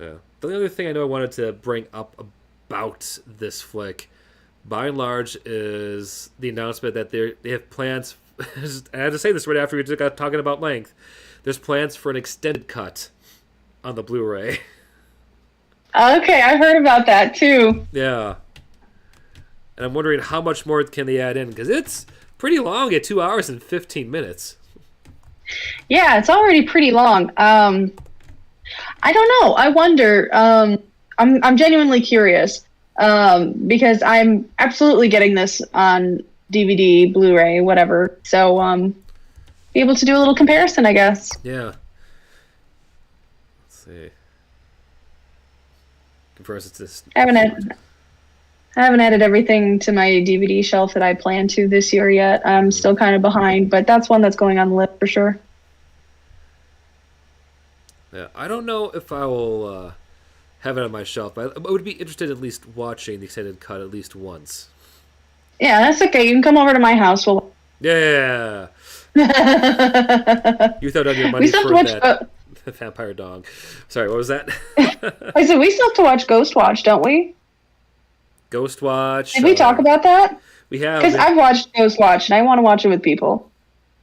Yeah. The only other thing I know I wanted to bring up about this flick, by and large, is the announcement that they have plans. I had to say this right after we just got talking about length. There's plans for an extended cut on the Blu-ray. Okay, I heard about that too. Yeah. And I'm wondering how much more can they add in, because it's pretty long at 2 hours and 15 minutes. Yeah, it's already pretty long. I don't know. I wonder. I'm genuinely curious because I'm absolutely getting this on DVD, Blu-ray, whatever. So be able to do a little comparison, I guess. Yeah. Let's see. Comparison to this. I haven't added everything to my DVD shelf that I plan to this year yet. I'm still kind of behind, but that's one that's going on the list for sure. Yeah, I don't know if I will have it on my shelf, but I would be interested in at least watching the extended cut at least once. Yeah, that's okay. You can come over to my house. Yeah. You throw down your money for that vampire dog. Sorry, what was that? I said we still have to watch Ghost Watch, don't we? Ghost Watch. Did we talk about that? We have. Because I've watched Ghost Watch, and I want to watch it with people.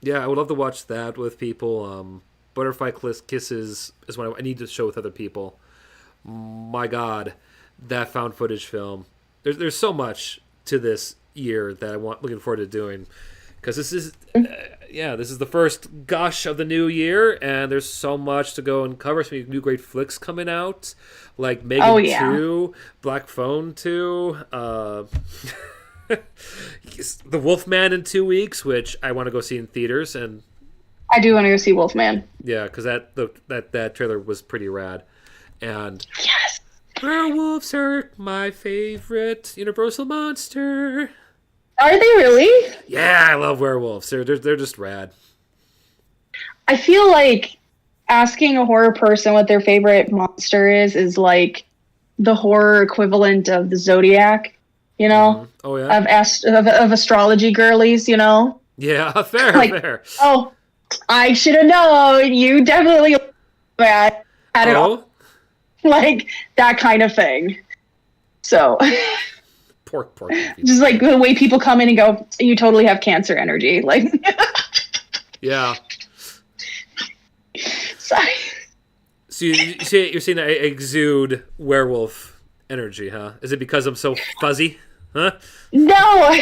Yeah, I would love to watch that with people. Butterfly Kisses is one I need to show with other people. My God, that found footage film. There's so much to this year that looking forward to doing, because this is this is the first gush of the new year, and there's so much to go and cover. Some new great flicks coming out, like Megan 2, Black Phone 2, The Wolfman in 2 weeks, which I want to go see in theaters, and I do want to go see Wolfman. Yeah, because that trailer was pretty rad, and yes, werewolves are my favorite Universal monster. Are they really? Yeah, I love werewolves. They're just rad. I feel like asking a horror person what their favorite monster is like the horror equivalent of the Zodiac, you know? Mm-hmm. Oh yeah. Of astrology girlies, you know? Yeah, fair. Oh, I should have known. You definitely had it all. Like that kind of thing. So pork. Just like the way people come in and go, you totally have Cancer energy. Like yeah. Sorry. So you're seeing I exude werewolf energy, huh? Is it because I'm so fuzzy? Huh? No.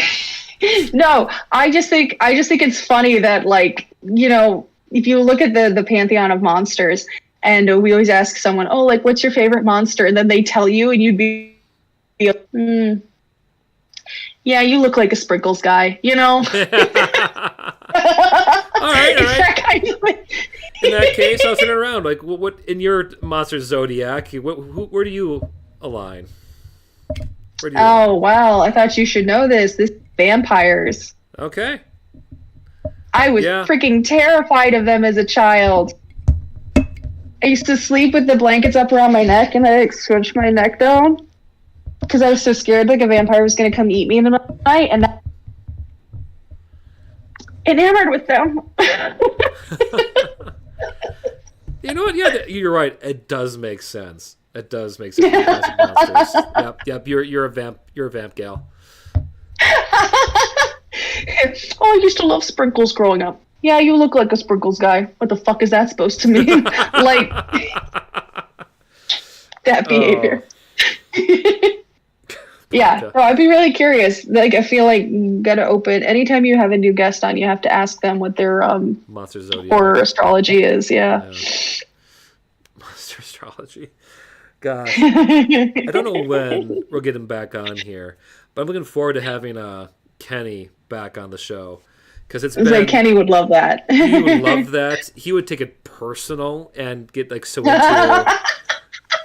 No, I just think it's funny that, like, you know, if you look at the pantheon of monsters, and we always ask someone, oh, like, what's your favorite monster? And then they tell you, and you'd be Yeah, you look like a sprinkles guy, you know? All right. In that case, I'll turn it around. Like, what in your monster zodiac? Where do you align? Where do you Oh, wow. I thought you should know this. This is vampires. Okay. I was freaking terrified of them as a child. I used to sleep with the blankets up around my neck and I scrunch my neck down because I was so scared like a vampire was going to come eat me in the middle of the night, and enamored with them. You know what? Yeah, you're right. It does make sense. It does make sense. Monsters. Yep. You're a vamp. You're a vamp gal. Oh, I used to love sprinkles growing up. Yeah, you look like a sprinkles guy. What the fuck is that supposed to mean? Like that behavior. Yeah, so I'd be really curious. Like, I feel like you gotta open anytime you have a new guest on. You have to ask them what their monster zodiac or astrology is. Yeah. Monster astrology. Gosh, I don't know when we'll get him back on here, but I'm looking forward to having Kenny back on the show because it's been, like Kenny would love that. He would love that. He would take it personal and get like so into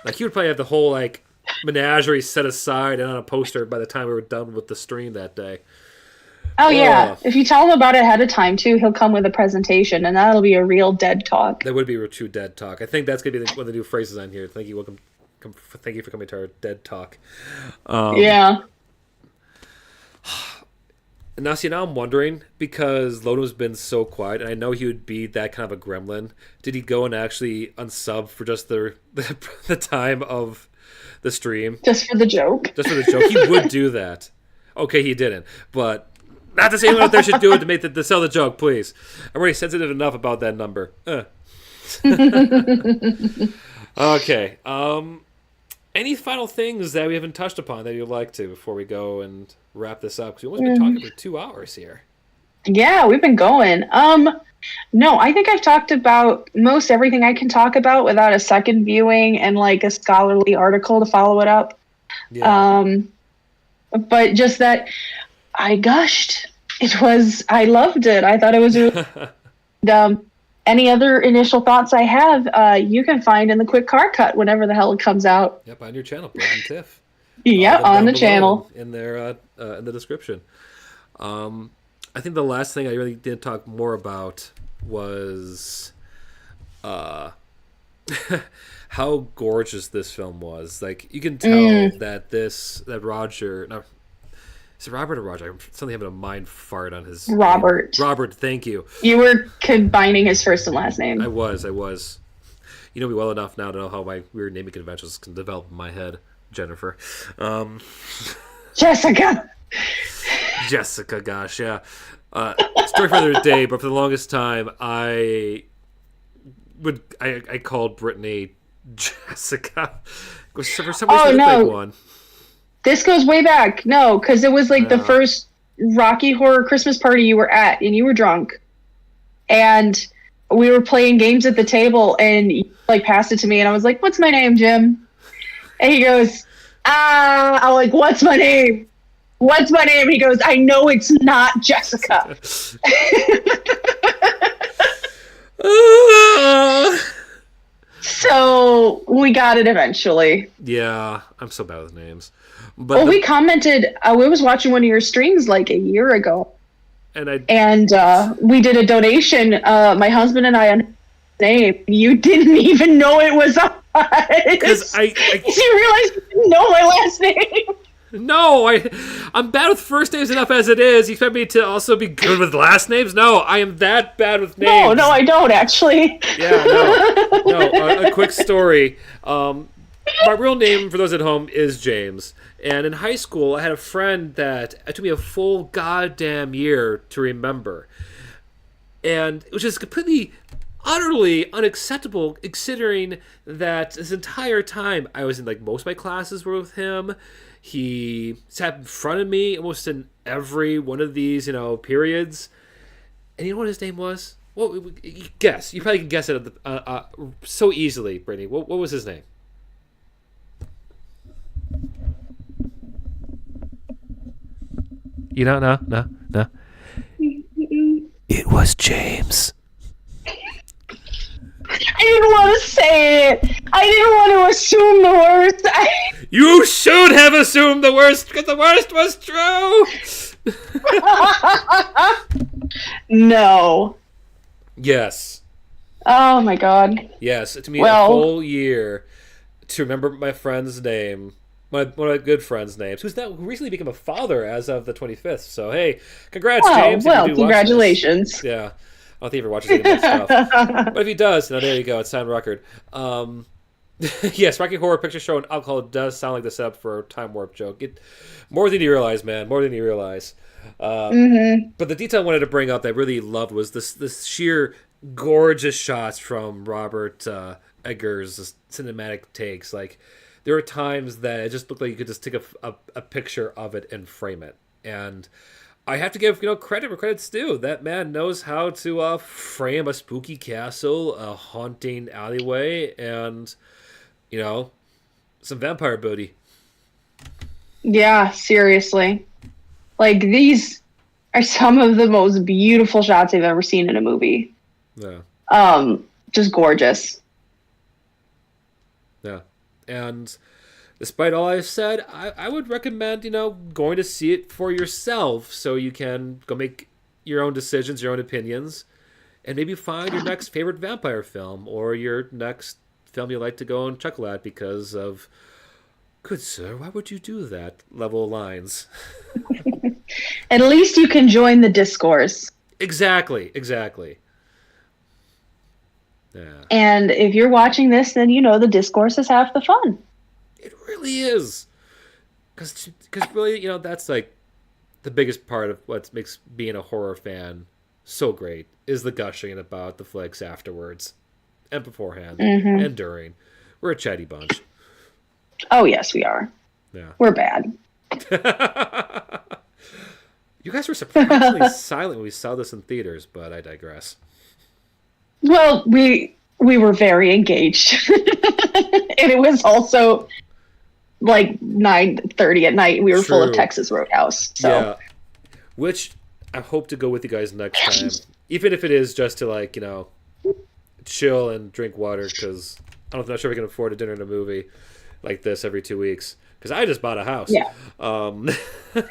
like he would probably have the whole like menagerie set aside and on a poster by the time we were done with the stream that day. Oh yeah, if you tell him about it ahead of time too, he'll come with a presentation, and that'll be a real dead talk. That would be a true dead talk. I think that's gonna be one of the new phrases on here. Thank you, thank you for coming to our dead talk. Yeah. Now, see, now I'm wondering, because Lodo's been so quiet, and I know he would be that kind of a gremlin, did he go and actually unsub for just the time of the stream? Just for the joke? Just for the joke. He would do that. Okay, he didn't. But not to say anyone out there should do it to sell the joke, please. I'm already sensitive enough about that number. Okay. Any final things that we haven't touched upon that you'd like to before we go and wrap this up? Because we've almost been talking for 2 hours here. Yeah, we've been going. No, I think I've talked about most everything I can talk about without a second viewing and like a scholarly article to follow it up. Yeah. But just that I gushed. I loved it. I thought it was really any other initial thoughts I have, you can find in the quick car cut whenever the hell it comes out. Yep, on your channel, Brett and Tiff. Yeah, on the channel. In there, in the description. I think the last thing I really did talk more about was how gorgeous this film was. Like, you can tell that Roger... No, is it Robert or Roger? I'm suddenly having a mind fart on his Robert. name. Robert, thank you. You were combining his first and last name. I was. You know me well enough now to know how my weird naming conventions can develop in my head. Jennifer. Jessica, gosh, yeah. Story for another day, but for the longest time, I called Brittany Jessica. For some reason, no. One. This goes way back. No, because it was like the first Rocky Horror Christmas party you were at, and you were drunk. And we were playing games at the table, and you like passed it to me, and I was like, "What's my name, Jim?" And he goes, I'm like, "What's my name? What's my name?" He goes, "I know it's not Jessica." So we got it eventually. Yeah, I'm so bad with names. But we commented. We was watching one of your streams like a year ago, and we did a donation. My husband and I on name. You didn't even know it was us. Because you realized you didn't know my last name. No, I'm bad with first names enough as it is. You expect me to also be good with last names? No, I am that bad with names. No, I don't actually. Yeah, no. A quick story. My real name, for those at home, is James. And in high school, I had a friend that it took me a full goddamn year to remember. And it was just completely, utterly unacceptable, considering that this entire time I was in, like, most of my classes were with him. He sat in front of me almost in every one of these, periods. And you know what his name was? Well, guess. You probably can guess it so easily, Brittany. What was his name? You don't know? No. It was James. I didn't want to say it. I didn't want to assume the worst. You should have assumed the worst, because the worst was true. No. Yes. Oh my god. Yes. It took me a whole year to remember my friend's name. One of my good friends' names, who recently became a father as of the 25th. So, hey, congrats, James. Well, congratulations. Yeah. I don't think he ever watches any of that stuff. But if he does, there you go. It's signed record. Yes, Rocky Horror Picture Show and alcohol does sound like the setup for a time warp joke. More than you realize, man. More than you realize. But the detail I wanted to bring up that I really loved was this sheer gorgeous shots from Robert Eggers' cinematic takes. Like, there were times that it just looked like you could just take a picture of it and frame it. And I have to give credit where credit's due. That man knows how to frame a spooky castle, a haunting alleyway, and some vampire booty. Yeah, seriously. Like, these are some of the most beautiful shots I've ever seen in a movie. Yeah. Just gorgeous. Yeah. And despite all I've said, I would recommend, going to see it for yourself so you can go make your own decisions, your own opinions, and maybe find your next favorite vampire film or your next film you like to go and chuckle at because of, good sir, why would you do that level of lines? At least you can join the discourse. Exactly. Yeah. And if you're watching this, then the discourse is half the fun. It really is. Because really, that's like the biggest part of what makes being a horror fan so great is the gushing about the flicks afterwards and beforehand and during. We're a chatty bunch. Oh, yes, we are. Yeah. We're bad. You guys were surprisingly silent when we saw this in theaters, but I digress. Well, we were very engaged. And it was also like 9:30 at night. We were full of Texas Roadhouse. So. Yeah. Which I hope to go with you guys next time. Even if it is just to chill and drink water, because I'm not sure we can afford a dinner and a movie like this every 2 weeks. Because I just bought a house. Yeah.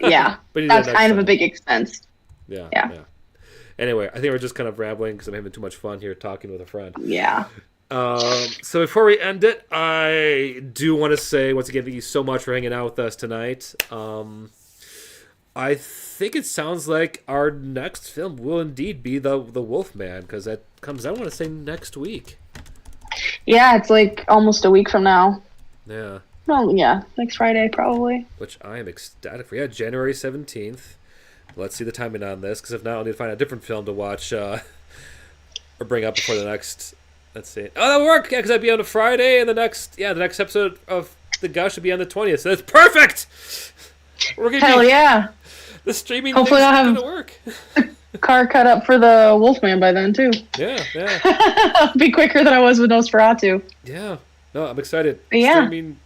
Yeah. But that's kind of a big expense. Yeah. Anyway, I think we're just kind of rambling because I'm having too much fun here talking with a friend. Yeah. So before we end it, I do want to say once again, thank you so much for hanging out with us tonight. I think it sounds like our next film will indeed be the Wolfman, because that comes out, I want to say, next week. Yeah, it's like almost a week from now. Yeah. Well, yeah, next Friday probably. Which I am ecstatic for. Yeah, January 17th. Let's see the timing on this, because if not, I'll need to find a different film to watch or bring up before the next. Let's see. Oh, that'll work. Yeah, because that'd be on a Friday, and the next episode of The Gush would be on the 20th. So that's perfect. Hell yeah. The streaming hopefully thing's I'll have gonna work. Car cut up for the Wolfman by then too. Yeah. I'll be quicker than I was with Nosferatu. Yeah. No, I'm excited. Yeah. Streaming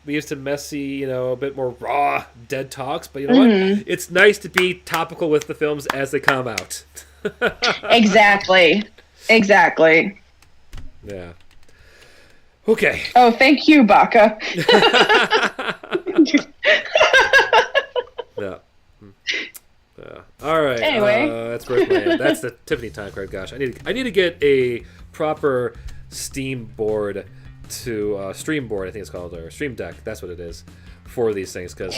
leads to messy, a bit more raw, dead talks. But you know what? It's nice to be topical with the films as they come out. Exactly. Yeah. Okay. Oh, thank you, Baka. Yeah. All right. Anyway. That's where that's the Tiffany time card. Gosh, I need to get a proper Steam board to Stream board. I think it's called, or Stream Deck. That's what it is for these things. Because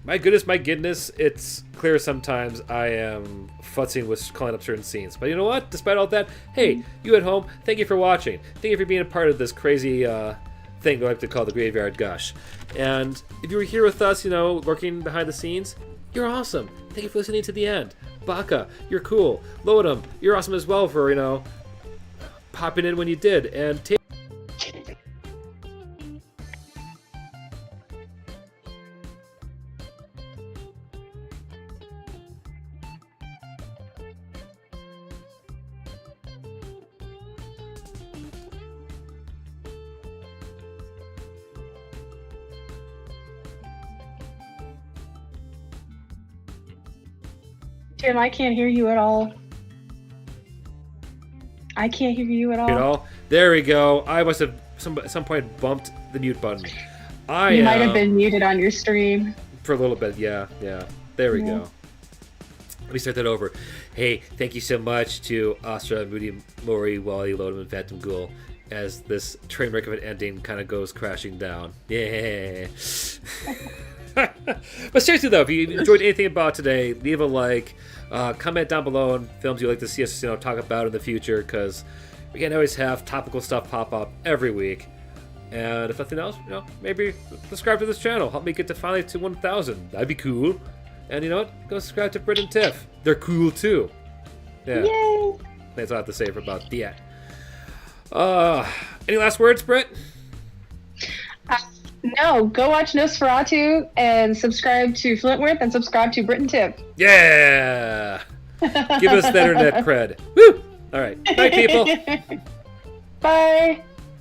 my goodness, it's clear sometimes I am futzing with calling up certain scenes. But you know what? Despite all that, hey, you at home, thank you for watching. Thank you for being a part of this crazy thing we like to call the Graveyard Gush. And if you were here with us, lurking behind the scenes, you're awesome. Thank you for listening to the end. Baka, you're cool. Lodum, you're awesome as well for, popping in when you did. And Tim, I can't hear you at all. I can't hear you at all. You know? There we go. I must have at some point bumped the mute button. You might have been muted on your stream. For a little bit, yeah. There we Yeah. go. Let me start that over. Hey, thank you so much to Astra, Moody, Mori, Wally, Lodom, and Phantom Ghoul as this train wreck of an ending kind of goes crashing down. Yeah. But seriously, though, if you enjoyed anything about today, leave a like. Comment down below on films you'd like to see us, talk about in the future, because we can always have topical stuff pop up every week. And if nothing else, maybe subscribe to this channel. Help me get to finally to 1,000. That'd be cool. And you know what? Go subscribe to Britt and Tiff. They're cool too. Yeah. Yay! That's all I have to say about that. Any last words, Britt? No, go watch Nosferatu and subscribe to Flintworth and subscribe to Britt and Tiff. Yeah! Give us the internet cred. Woo! All right. Bye, people. Bye.